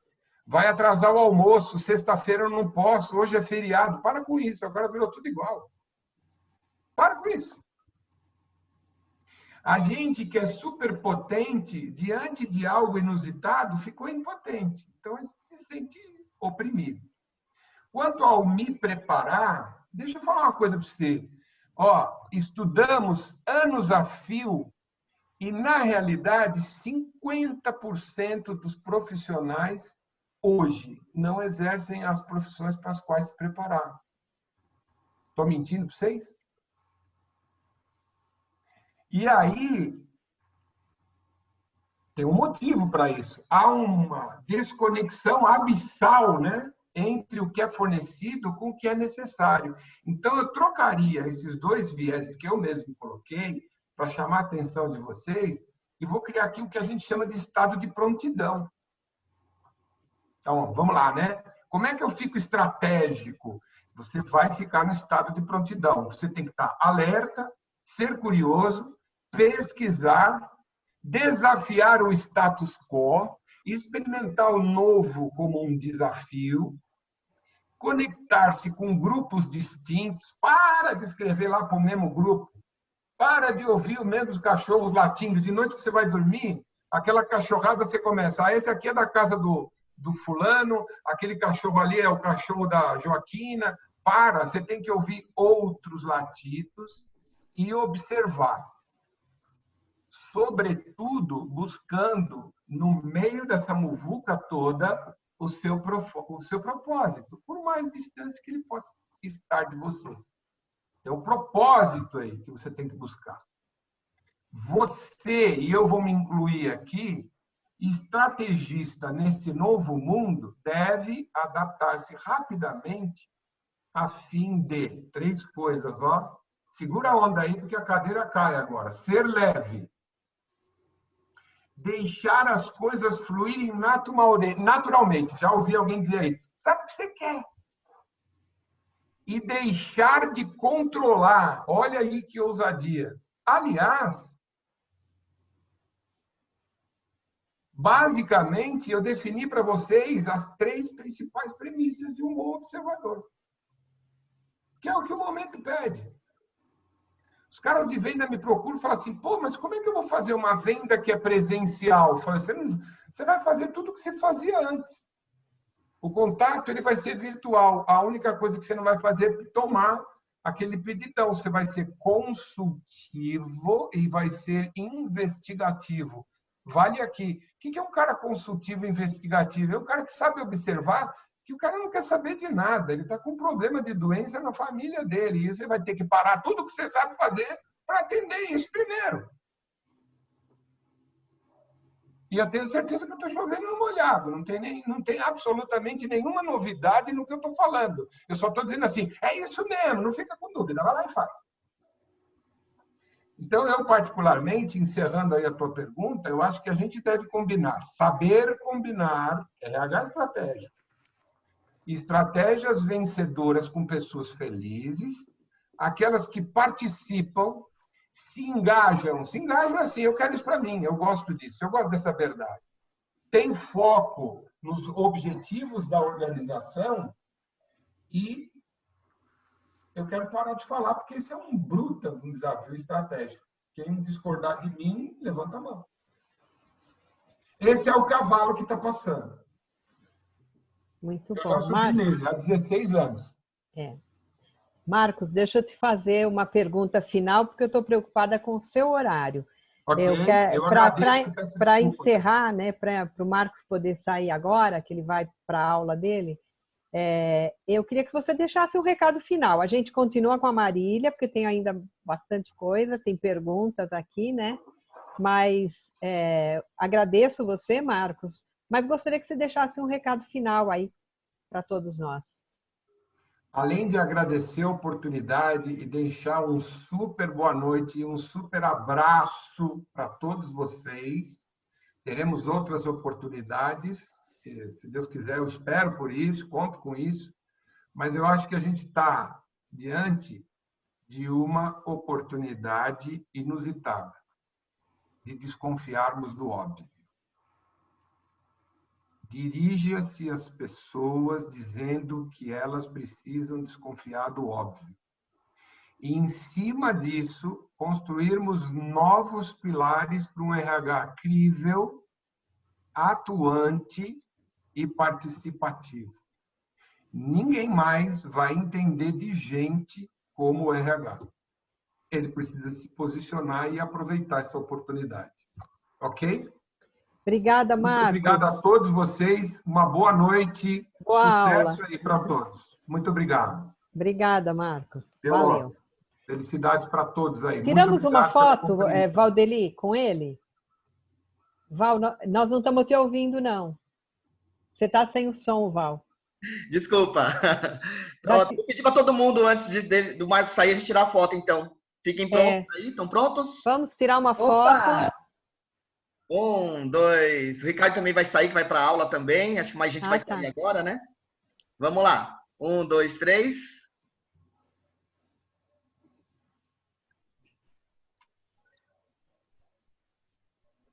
Vai atrasar o almoço, sexta-feira eu não posso, hoje é feriado. Para com isso, agora virou tudo igual. Para com isso. A gente que é superpotente, diante de algo inusitado, ficou impotente. Então, a gente se sente oprimido. Quanto ao me preparar, deixa eu falar uma coisa para você. Estudamos anos a fio e, na realidade, 50% dos profissionais hoje não exercem as profissões para as quais se prepararam. Estou mentindo para vocês? E aí, tem um motivo para isso. Há uma desconexão abissal, né, entre o que é fornecido com o que é necessário. Então, eu trocaria esses 2 vieses que eu mesmo coloquei para chamar a atenção de vocês e vou criar aqui o que a gente chama de estado de prontidão. Então, vamos lá, né? Como é que eu fico estratégico? Você vai ficar no estado de prontidão. Você tem que estar alerta, ser curioso, pesquisar, desafiar o status quo, experimentar o novo como um desafio, conectar-se com grupos distintos, para de escrever lá para o mesmo grupo, para de ouvir os mesmos cachorros latindo. De noite que você vai dormir, aquela cachorrada você começa, esse aqui é da casa do fulano, aquele cachorro ali é o cachorro da Joaquina. Você tem que ouvir outros latidos e observar. Sobretudo, buscando, no meio dessa muvuca toda, o seu propósito, por mais distância que ele possa estar de você. É o propósito aí que você tem que buscar. Você, e eu vou me incluir aqui, estrategista nesse novo mundo, deve adaptar-se rapidamente a fim de 3 coisas, ó. Segura a onda aí, porque a cadeira cai agora. Ser leve. Deixar as coisas fluírem naturalmente. Já ouvi alguém dizer aí, sabe o que você quer? E deixar de controlar. Olha aí que ousadia. Aliás, basicamente, eu defini para vocês as 3 principais premissas de um bom observador. Que é o que o momento pede. Os caras de venda me procuram e falam assim, pô, mas como é que eu vou fazer uma venda que é presencial? Eu falo, você vai fazer tudo o que você fazia antes. O contato ele vai ser virtual. A única coisa que você não vai fazer é tomar aquele pedidão. Você vai ser consultivo e vai ser investigativo. Vale aqui. O que é um cara consultivo e investigativo? É um cara que sabe observar que o cara não quer saber de nada. Ele está com um problema de doença na família dele. E você vai ter que parar tudo o que você sabe fazer para atender isso primeiro. E eu tenho certeza que eu estou chovendo no molhado. Não tem absolutamente nenhuma novidade no que eu estou falando. Eu só estou dizendo assim, é isso mesmo, não fica com dúvida, vai lá e faz. Então, eu particularmente, encerrando aí a tua pergunta, eu acho que a gente deve combinar, saber combinar RH estratégia. Estratégias vencedoras com pessoas felizes, aquelas que participam, se engajam assim, eu quero isso para mim, eu gosto disso, eu gosto dessa verdade. Tem foco nos objetivos da organização e eu quero parar de falar, porque esse é um desafio estratégico. Quem discordar de mim, levanta a mão. Esse é o cavalo que está passando. Muito bom. Eu já subi nele há 16 anos. Marcos, deixa eu te fazer uma pergunta final, porque eu estou preocupada com o seu horário. Okay, Para encerrar, né, para o Marcos poder sair agora, que ele vai para a aula dele, eu queria que você deixasse um recado final. A gente continua com a Marília, porque tem ainda bastante coisa, tem perguntas aqui, né? Mas agradeço você, Marcos, mas gostaria que você deixasse um recado final aí para todos nós. Além de agradecer a oportunidade e deixar um super boa noite e um super abraço para todos vocês, teremos outras oportunidades, se Deus quiser, eu espero por isso, conto com isso, mas eu acho que a gente está diante de uma oportunidade inusitada de desconfiarmos do óbvio. Dirija-se às pessoas dizendo que elas precisam desconfiar do óbvio. E, em cima disso, construirmos novos pilares para um RH crível, atuante e participativo. Ninguém mais vai entender de gente como o RH. Ele precisa se posicionar e aproveitar essa oportunidade. Ok? Obrigada, Marcos. Muito obrigado a todos vocês. Uma boa noite. Boa Sucesso aula. aí para todos. Muito obrigado. Obrigada, Marcos. Valeu. Felicidades para todos aí. Tiramos uma foto, Valdeli, com ele? Val, nós não estamos te ouvindo, não. Você está sem o som, Val. Desculpa. Vou pedir para todo mundo, antes do Marcos sair, a gente tirar a foto, então. Fiquem prontos aí. Estão prontos? Vamos tirar uma foto. 1, 2. O Ricardo também vai sair, que vai para a aula também. Acho que mais gente vai sair agora, né? Vamos lá. 1, 2, 3.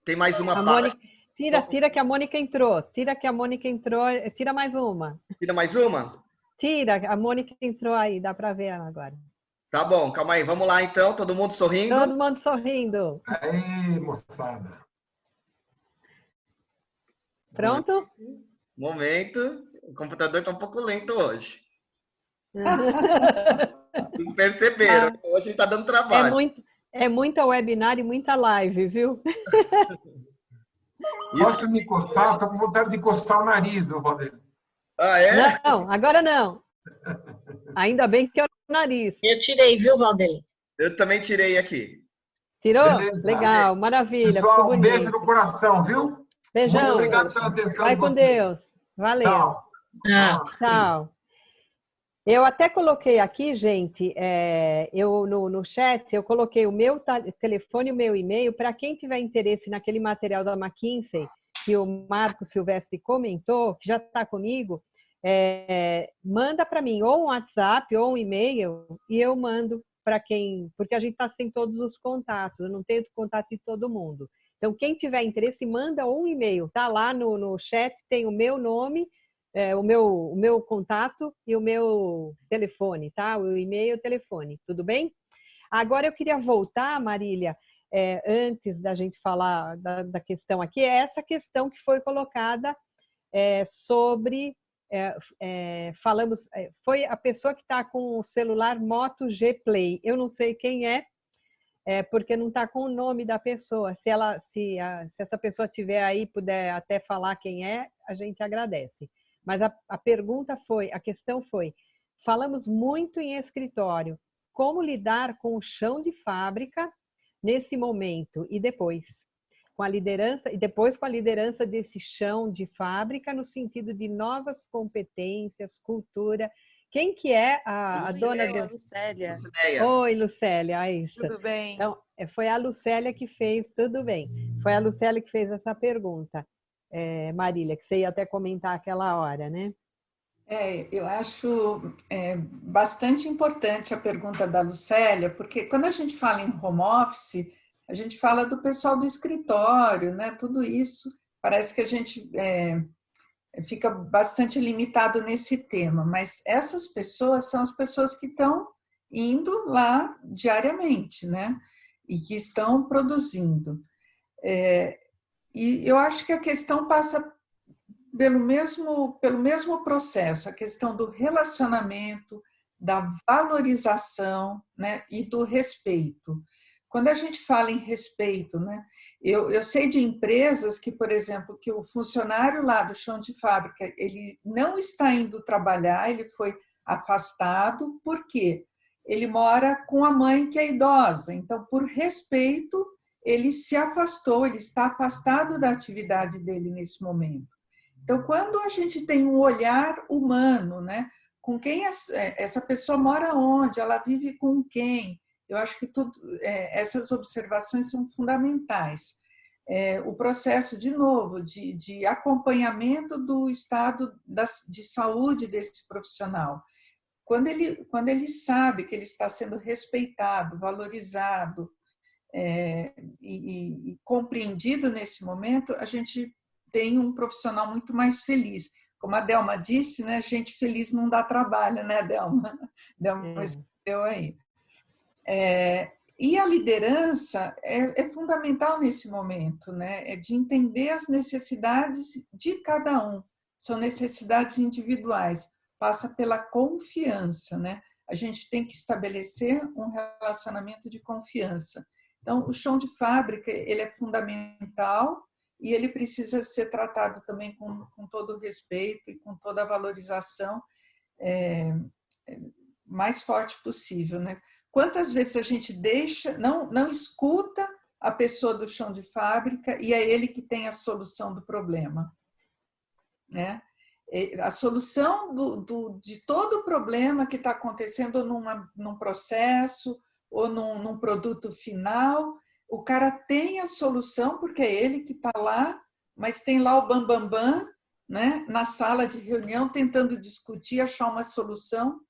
Tem mais uma A página. Mônica, tira que a Mônica entrou. Tira que a Mônica entrou. Tira mais uma. Tira mais uma? Tira, a Mônica entrou aí, dá para ver ela agora. Tá bom, calma aí. Vamos lá, então. Todo mundo sorrindo. Todo mundo sorrindo. Aí, moçada. Pronto? Momento. O computador está um pouco lento hoje. Vocês perceberam. Hoje está dando trabalho. É muita webinar e muita live, viu? Posso me coçar? Estou com vontade de coçar o nariz, Valdir. Ah, é? Não, agora não. Ainda bem que é o nariz. Eu tirei, viu, Valdir? Eu também tirei aqui. Tirou? Beleza. Legal, maravilha. Pessoal, um beijo no coração, viu? Beijão. Muito obrigado pela atenção. Vai de com vocês. Deus. Valeu. Tchau. Tchau. Eu até coloquei aqui, gente, eu no chat, eu coloquei o meu telefone e o meu e-mail para quem tiver interesse naquele material da McKinsey que o Marco Silvestre comentou, que já está comigo, manda para mim ou um WhatsApp ou um e-mail e eu mando para quem, porque a gente está sem todos os contatos, eu não tenho contato de todo mundo. Então, quem tiver interesse, manda um e-mail, tá lá no chat, tem o meu nome, o meu contato e o meu telefone, tá? O e-mail e o telefone, tudo bem? Agora eu queria voltar, Marília, antes da gente falar da questão aqui, é essa questão que foi colocada sobre, foi a pessoa que está com o celular Moto G Play. Eu não sei quem porque não está com o nome da pessoa. Se essa pessoa tiver aí, puder até falar quem é, a gente agradece. Mas a pergunta foi, a questão foi, falamos muito em escritório, como lidar com o chão de fábrica nesse momento e depois? Com a liderança, e depois com a liderança desse chão de fábrica no sentido de novas competências, cultura. Quem que é a dona do... Lucélia. Oi, Lucélia, é isso. Tudo bem? Então, foi a Lucélia que fez, tudo bem. Foi a Lucélia que fez essa pergunta. Marília, que você ia até comentar aquela hora, né? Eu acho bastante importante a pergunta da Lucélia, porque quando a gente fala em home office, a gente fala do pessoal do escritório, né? Tudo isso, parece que a gente fica bastante limitado nesse tema, mas essas pessoas são as pessoas que estão indo lá diariamente, né? E que estão produzindo. E eu acho que a questão passa pelo mesmo processo, a questão do relacionamento, da valorização, né, e do respeito. Quando a gente fala em respeito, né, eu sei de empresas que, por exemplo, que o funcionário lá do chão de fábrica, ele não está indo trabalhar, ele foi afastado, por quê? Ele mora com a mãe que é idosa, então, por respeito, ele se afastou, ele está afastado da atividade dele nesse momento. Então, quando a gente tem um olhar humano, né, com quem essa pessoa mora onde, ela vive com quem, eu acho que essas observações são fundamentais. O processo, de novo, de acompanhamento do estado de saúde desse profissional. Quando ele sabe que ele está sendo respeitado, valorizado, e compreendido nesse momento, a gente tem um profissional muito mais feliz. Como a Delma disse, né, gente feliz não dá trabalho, né, Delma? Delma escreveu aí. E a liderança é fundamental nesse momento, né? De entender as necessidades de cada um. São necessidades individuais. Passa pela confiança, né? A gente tem que estabelecer um relacionamento de confiança. Então, o chão de fábrica, ele é fundamental e ele precisa ser tratado também com todo o respeito e com toda a valorização mais forte possível, né? Quantas vezes a gente não escuta a pessoa do chão de fábrica e é ele que tem a solução do problema, né? A solução de todo o problema que está acontecendo num processo ou num produto final, o cara tem a solução, porque é ele que está lá, mas tem lá o bambambam, né, na sala de reunião, tentando discutir, achar uma solução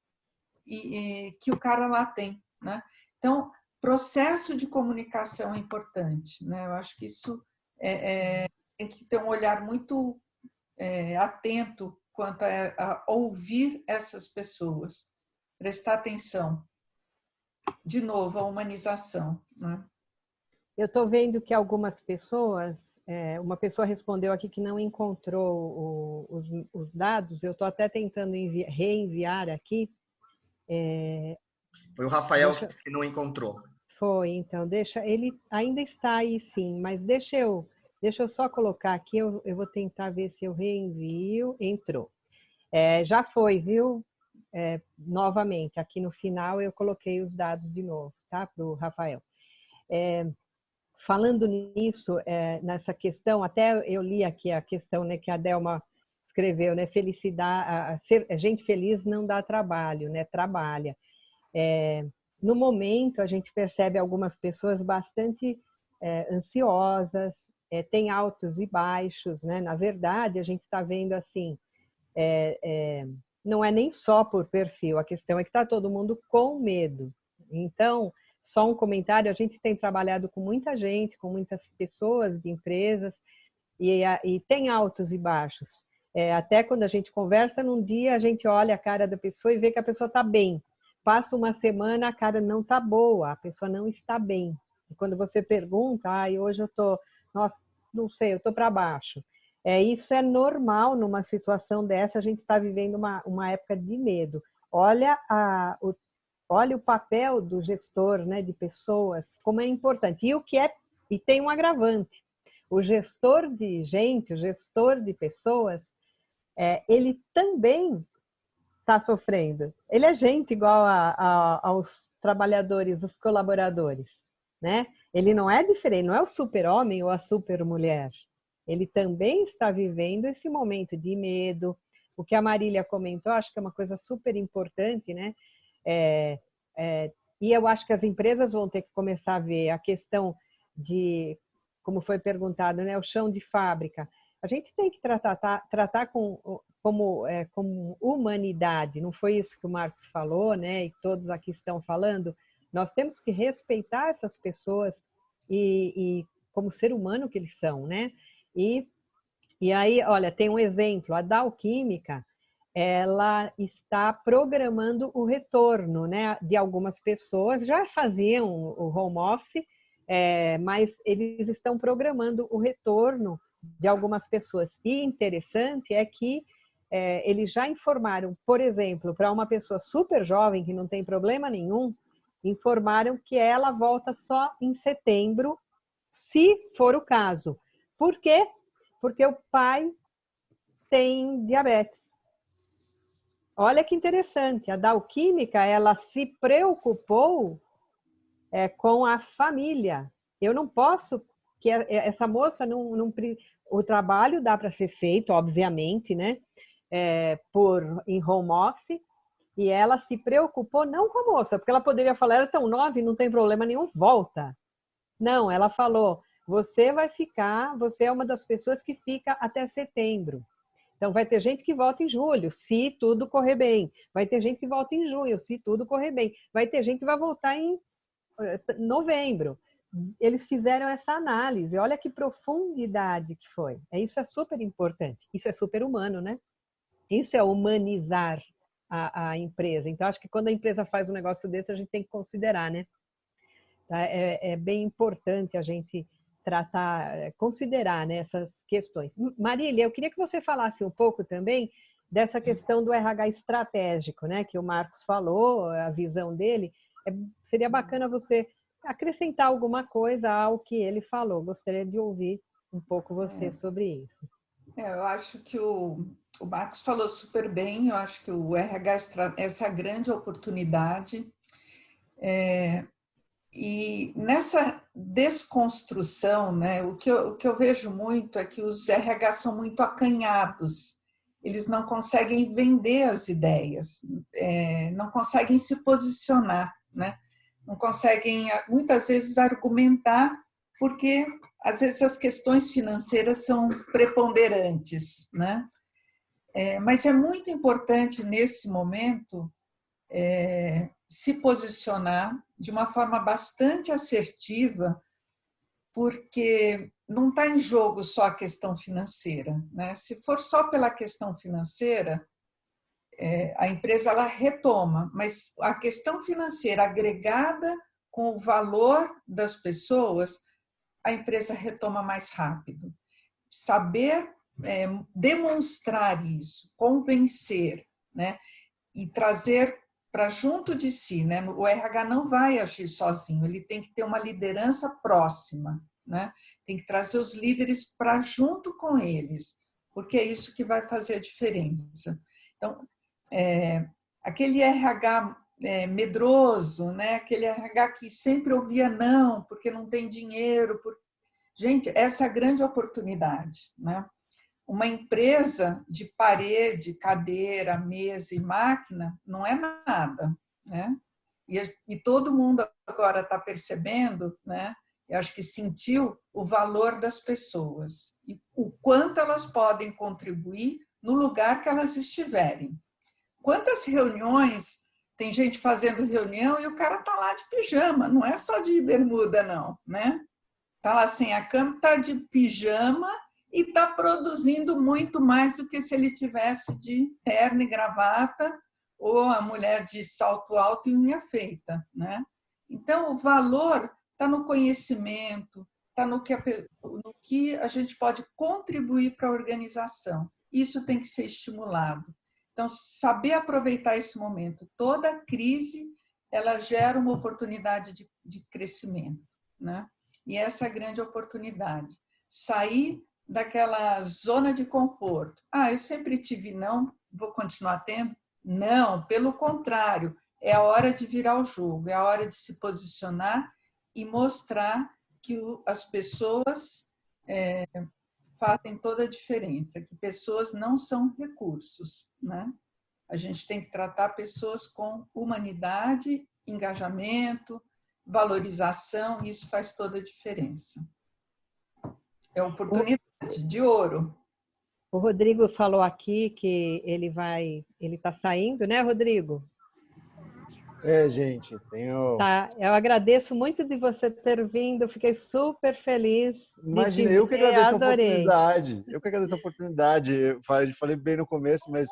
que o cara lá tem, né? Então, processo de comunicação é importante, né? Eu acho que isso tem que ter um olhar muito atento quanto a ouvir essas pessoas, prestar atenção. De novo, a humanização, né? Eu estou vendo que algumas pessoas, uma pessoa respondeu aqui que não encontrou os dados, eu estou até tentando reenviar aqui. Foi o Rafael que disse que não encontrou. Foi, então, ele ainda está aí sim, mas deixa eu só colocar aqui, eu vou tentar ver se eu reenvio. Entrou. Já foi, viu? Novamente, aqui no final eu coloquei os dados de novo, tá? Para o Rafael. Falando nisso, nessa questão, até eu li aqui a questão, né, que a Delma escreveu, né? Felicidade, gente feliz não dá trabalho, né? Trabalha. No momento, a gente percebe algumas pessoas bastante ansiosas, tem altos e baixos, né? Na verdade, a gente está vendo assim, não é nem só por perfil, a questão é que está todo mundo com medo. Então, só um comentário, a gente tem trabalhado com muita gente, com muitas pessoas de empresas, e tem altos e baixos. Até quando a gente conversa num dia, a gente olha a cara da pessoa e vê que a pessoa está bem. Passa uma semana, a cara não está boa, a pessoa não está bem. E quando você pergunta, hoje eu estou, nossa, não sei, eu estou para baixo. Isso é normal numa situação dessa, a gente está vivendo uma época de medo. Olha o papel do gestor, né, de pessoas, como é importante. E tem um agravante. O gestor de gente, o gestor de pessoas, ele também está sofrendo. Ele é gente igual aos trabalhadores, os colaboradores, né? Ele não é diferente, não é o super-homem ou a super-mulher. Ele também está vivendo esse momento de medo. O que a Marília comentou, acho que é uma coisa super importante, né? E eu acho que as empresas vão ter que começar a ver a questão de, como foi perguntado, né? O chão de fábrica. A gente tem que tratar como humanidade, não foi isso que o Marcos falou, né? E todos aqui estão falando. Nós temos que respeitar essas pessoas e como ser humano que eles são, né? E aí, olha, tem um exemplo, a Dow Química, ela está programando o retorno, né, de algumas pessoas, já faziam o home office, mas eles estão programando o retorno de algumas pessoas. E interessante é que eles já informaram, por exemplo, para uma pessoa super jovem, que não tem problema nenhum, informaram que ela volta só em setembro, se for o caso. Por quê? Porque o pai tem diabetes. Olha que interessante, a Dow Química, ela se preocupou com a família. Eu não posso, que essa moça não o trabalho dá para ser feito, obviamente, né? Em home office, e ela se preocupou não com a moça, porque ela poderia falar, ela é tão nova e não tem problema nenhum, volta. Não, ela falou, você vai ficar, você é uma das pessoas que fica até setembro. Então, vai ter gente que volta em julho, se tudo correr bem. Vai ter gente que volta em junho, se tudo correr bem. Vai ter gente que vai voltar em novembro. Eles fizeram essa análise. Olha que profundidade que foi. Isso é super importante. Isso é super humano, né? Isso é humanizar a empresa. Então, acho que quando a empresa faz um negócio desse, a gente tem que considerar, né? É bem importante a gente considerar, né, essas questões. Marília, eu queria que você falasse um pouco também dessa questão do RH estratégico, né, que o Marcos falou, a visão dele. Seria bacana você acrescentar alguma coisa ao que ele falou. Gostaria de ouvir um pouco você sobre isso. Eu acho que o Marcos falou super bem. Eu acho que o RH essa grande oportunidade. E nessa desconstrução, né, o que eu vejo muito é que os RH são muito acanhados, eles não conseguem vender as ideias, não conseguem se posicionar, né, não conseguem, muitas vezes, argumentar, porque, às vezes, as questões financeiras são preponderantes, né? Mas é muito importante, nesse momento, se posicionar de uma forma bastante assertiva, porque não está em jogo só a questão financeira, né? Se for só pela questão financeira, a empresa ela retoma, mas a questão financeira agregada com o valor das pessoas, a empresa retoma mais rápido. Saber demonstrar isso, convencer, né? E trazer para junto de si, né? O RH não vai agir sozinho, ele tem que ter uma liderança próxima, né? Tem que trazer os líderes para junto com eles, porque é isso que vai fazer a diferença. Então, aquele RH medroso, né? Aquele RH que sempre ouvia não, porque não tem dinheiro. Gente, essa é a grande oportunidade, né? Uma empresa de parede, cadeira, mesa e máquina não é nada, né? E todo mundo agora está percebendo, né? Eu acho que sentiu o valor das pessoas e o quanto elas podem contribuir no lugar que elas estiverem. Quantas reuniões, tem gente fazendo reunião e o cara está lá de pijama, não é só de bermuda não, né? Está lá sem a cama, está de pijama e está produzindo muito mais do que se ele tivesse de terno e gravata ou a mulher de salto alto e unha feita, né? Então, o valor está no conhecimento, está no que a gente pode contribuir para a organização. Isso tem que ser estimulado. Então, saber aproveitar esse momento. Toda crise, ela gera uma oportunidade de crescimento, né? E essa é a grande oportunidade. Sair daquela zona de conforto. Eu sempre tive não, vou continuar tendo? Não, pelo contrário, é a hora de virar o jogo, é a hora de se posicionar e mostrar que as pessoas fazem toda a diferença, que pessoas não são recursos, né? A gente tem que tratar pessoas com humanidade, engajamento, valorização, e isso faz toda a diferença. É oportunidade de ouro. O Rodrigo falou aqui que ele está saindo, né, Rodrigo? Gente, Tá, eu agradeço muito de você ter vindo, fiquei super feliz. Imagina, eu que agradeço a oportunidade. Eu que agradeço a oportunidade. Eu falei bem no começo, mas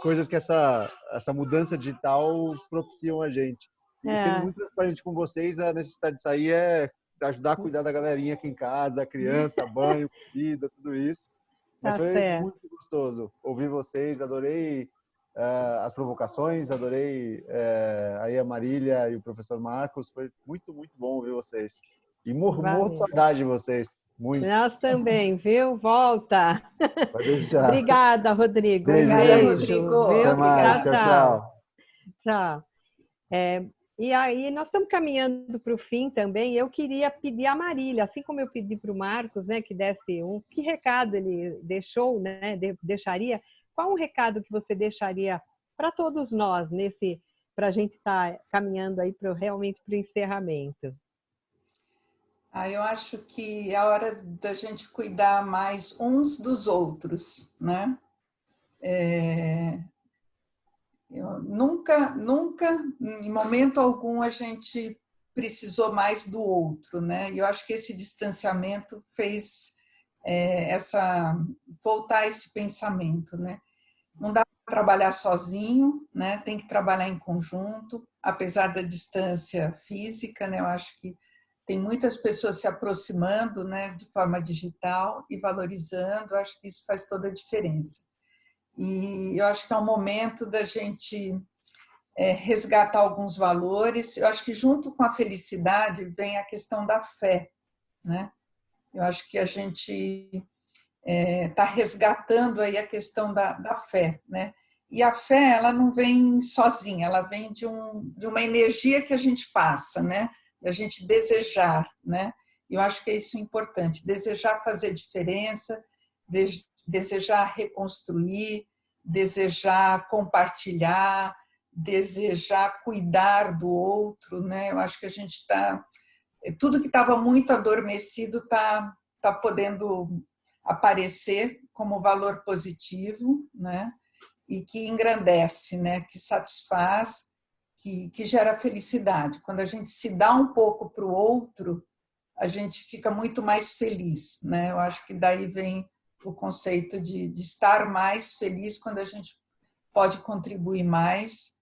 coisas que essa mudança digital propiciam a gente. E sendo muito transparente com vocês, a necessidade de sair é ajudar a cuidar da galerinha aqui em casa, a criança, banho, comida, tudo isso. Mas foi muito gostoso ouvir vocês, adorei as provocações, adorei aí a Marília e o professor Marcos, foi muito, muito bom ouvir vocês. E morro de saudade de vocês, muito. Nós também, viu? Volta! Pode deixar. Obrigada, Rodrigo. Obrigada, Rodrigo. Viu? Até mais. Tchau. Tchau. E aí, nós estamos caminhando para o fim também. Eu queria pedir a Marília, assim como eu pedi para o Marcos, né, que desse que recado ele deixou, né, deixaria. Qual um recado que você deixaria para todos nós para a gente estar caminhando aí realmente para o encerramento? Eu acho que é a hora da gente cuidar mais uns dos outros, né? Nunca, em momento algum, a gente precisou mais do outro, né? E eu acho que esse distanciamento fez voltar esse pensamento, né? Não dá para trabalhar sozinho, né? Tem que trabalhar em conjunto, apesar da distância física, né? Eu acho que tem muitas pessoas se aproximando, né, de forma digital e valorizando. Eu acho que isso faz toda a diferença. E eu acho que é um momento da gente resgatar alguns valores. Eu acho que junto com a felicidade vem a questão da fé, né? Eu acho que a gente está resgatando aí a questão da fé, né? E a fé, ela não vem sozinha, ela vem de uma energia que a gente passa, né? A gente desejar, né? Eu acho que é isso importante, desejar fazer diferença, desejar reconstruir, desejar compartilhar, desejar cuidar do outro, né? Eu acho que a gente está... Tudo que estava muito adormecido está podendo aparecer como valor positivo, né? E que engrandece, né? Que satisfaz, que gera felicidade. Quando a gente se dá um pouco para o outro, a gente fica muito mais feliz, né? Eu acho que daí vem o conceito de estar mais feliz quando a gente pode contribuir mais,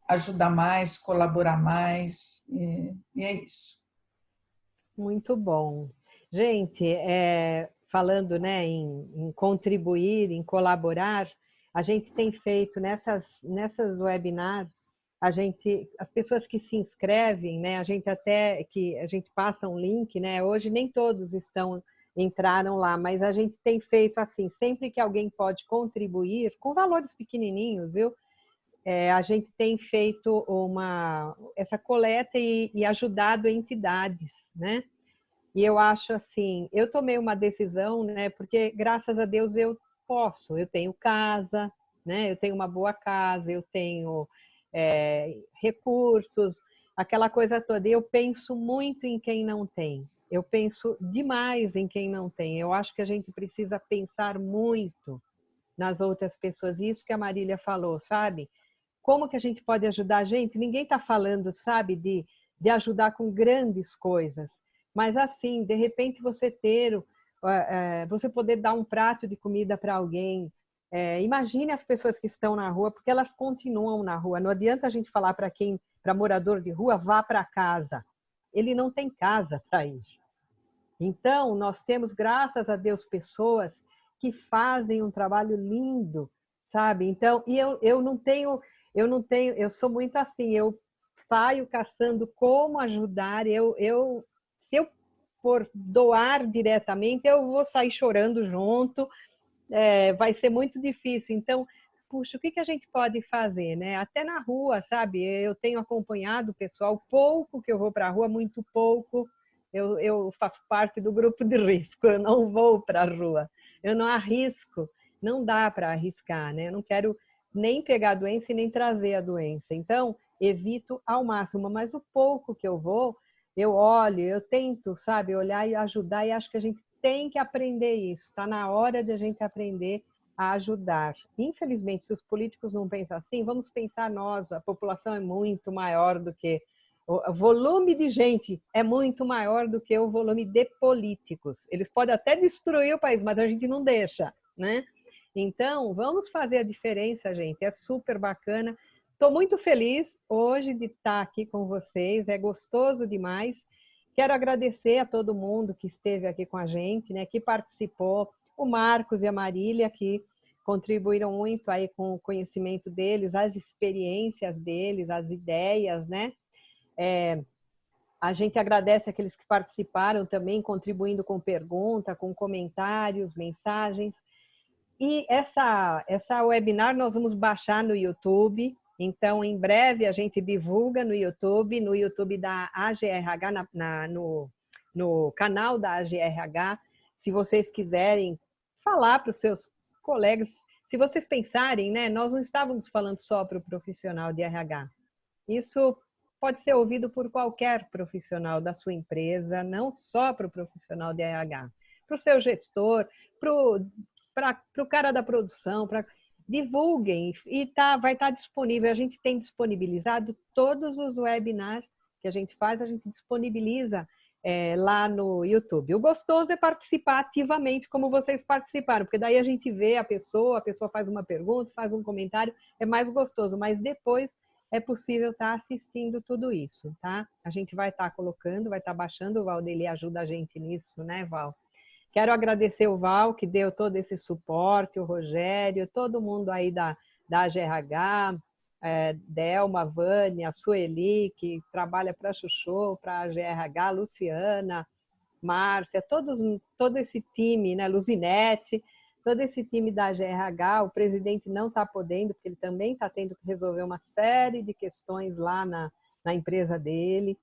ajudar mais, colaborar mais, e é isso. Muito bom. Gente, falando, né, em contribuir, em colaborar, a gente tem feito nessas webinars, as pessoas que se inscrevem, né, a gente passa um link, né, hoje nem todos entraram lá, mas a gente tem feito assim, sempre que alguém pode contribuir, com valores pequenininhos, viu? A gente tem feito essa coleta e ajudado entidades, né? E eu acho assim, eu tomei uma decisão, né? Porque graças a Deus eu tenho casa, né? Eu tenho uma boa casa, eu tenho recursos, aquela coisa toda. E eu penso muito em quem não tem. Eu penso demais em quem não tem. Eu acho que a gente precisa pensar muito nas outras pessoas. Isso que a Marília falou, sabe? Como que a gente pode ajudar a gente? Ninguém está falando, sabe, de ajudar com grandes coisas. Mas assim, de repente você você poder dar um prato de comida para alguém. Imagine as pessoas que estão na rua, porque elas continuam na rua. Não adianta a gente falar para morador de rua, vá para casa. Ele não tem casa para ir. Então, nós temos, graças a Deus, pessoas que fazem um trabalho lindo, sabe? Então, e eu sou muito assim, eu saio caçando como ajudar, se eu for doar diretamente, eu vou sair chorando junto, vai ser muito difícil. Então, puxa, o que a gente pode fazer, né? Até na rua, sabe? Eu tenho acompanhado o pessoal, pouco que eu vou para a rua, muito pouco, eu faço parte do grupo de risco, eu não vou para a rua, eu não arrisco, não dá para arriscar, né? Eu não quero nem pegar a doença e nem trazer a doença. Então, evito ao máximo, mas o pouco que eu vou, eu olho, eu tento, sabe, olhar e ajudar, e acho que a gente tem que aprender isso. Está na hora de a gente aprender a ajudar. Infelizmente, se os políticos não pensam assim, vamos pensar nós, a população é muito maior do que... O volume de gente é muito maior do que o volume de políticos. Eles podem até destruir o país, mas a gente não deixa, né? Então, vamos fazer a diferença, gente. É super bacana. Estou muito feliz hoje de estar aqui com vocês. É gostoso demais. Quero agradecer a todo mundo que esteve aqui com a gente, né, que participou. O Marcos e a Marília, que contribuíram muito aí com o conhecimento deles, as experiências deles, as ideias, né? A gente agradece aqueles que participaram também, contribuindo com pergunta, com comentários, mensagens. E essa webinar nós vamos baixar no YouTube, então em breve a gente divulga no YouTube da AGRH, no canal da AGRH. Se vocês quiserem falar para os seus colegas, se vocês pensarem, né, nós não estávamos falando só para o profissional de RH. Isso pode ser ouvido por qualquer profissional da sua empresa, não só para o profissional de RH, para o seu gestor, para o cara da produção, divulguem e vai estar disponível. A gente tem disponibilizado todos os webinars que a gente faz, a gente disponibiliza lá no YouTube. O gostoso é participar ativamente como vocês participaram, porque daí a gente vê a pessoa faz uma pergunta, faz um comentário, é mais gostoso, mas depois é possível estar assistindo tudo isso, tá? A gente vai estar colocando, vai estar baixando, o Valdeli ajuda a gente nisso, né, Val? Quero agradecer o Val, que deu todo esse suporte, o Rogério, todo mundo aí da AGRH, Delma, Vânia, a Sueli, que trabalha para a Chuchu, para a AGRH, Luciana, Márcia, todo esse time, né, Luzinete, todo esse time da AGRH. O presidente não está podendo, porque ele também está tendo que resolver uma série de questões lá na empresa dele.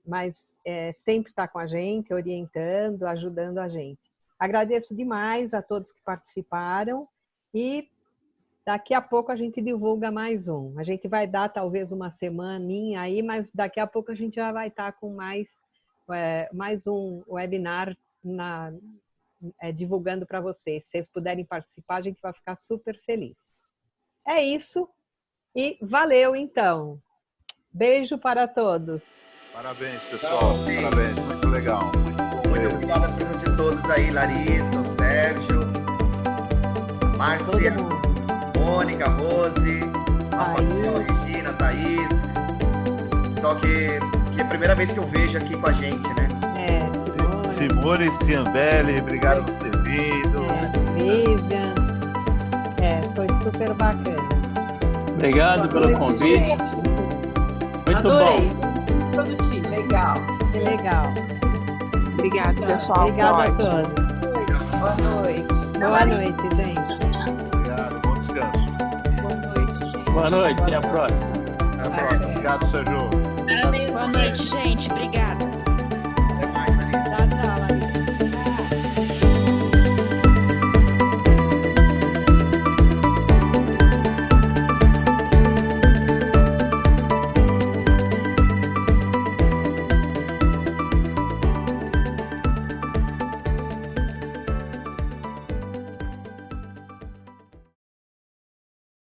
Mas sempre está com a gente, orientando, ajudando a gente. Agradeço demais a todos que participaram e daqui a pouco a gente divulga mais um. A gente vai dar talvez uma semaninha aí, mas daqui a pouco a gente já vai estar com mais um webinar divulgando para vocês. Se vocês puderem participar, a gente vai ficar super feliz. É isso e valeu então. Beijo para todos. Parabéns, pessoal. Parabéns, muito legal. Muito obrigado a presença de todos aí, Larissa, o Sérgio, Márcia, Mônica, Rose, Rafael, Regina, Thaís. Só que é a primeira vez que eu vejo aqui com a gente, né? Simone Ciambelli, obrigado por ter vindo. Vivian. Foi super bacana. Obrigado pelo convite. Gente. Muito Adorei. bom. Produtivo. Legal. Que legal. Obrigada, pessoal. Obrigada a todos. Boa noite. Boa noite, gente. Obrigado, bom descanso. Boa noite, gente. Boa noite, até a próxima. Até a próxima. Obrigado, Sérgio. Boa noite, gente. Obrigada.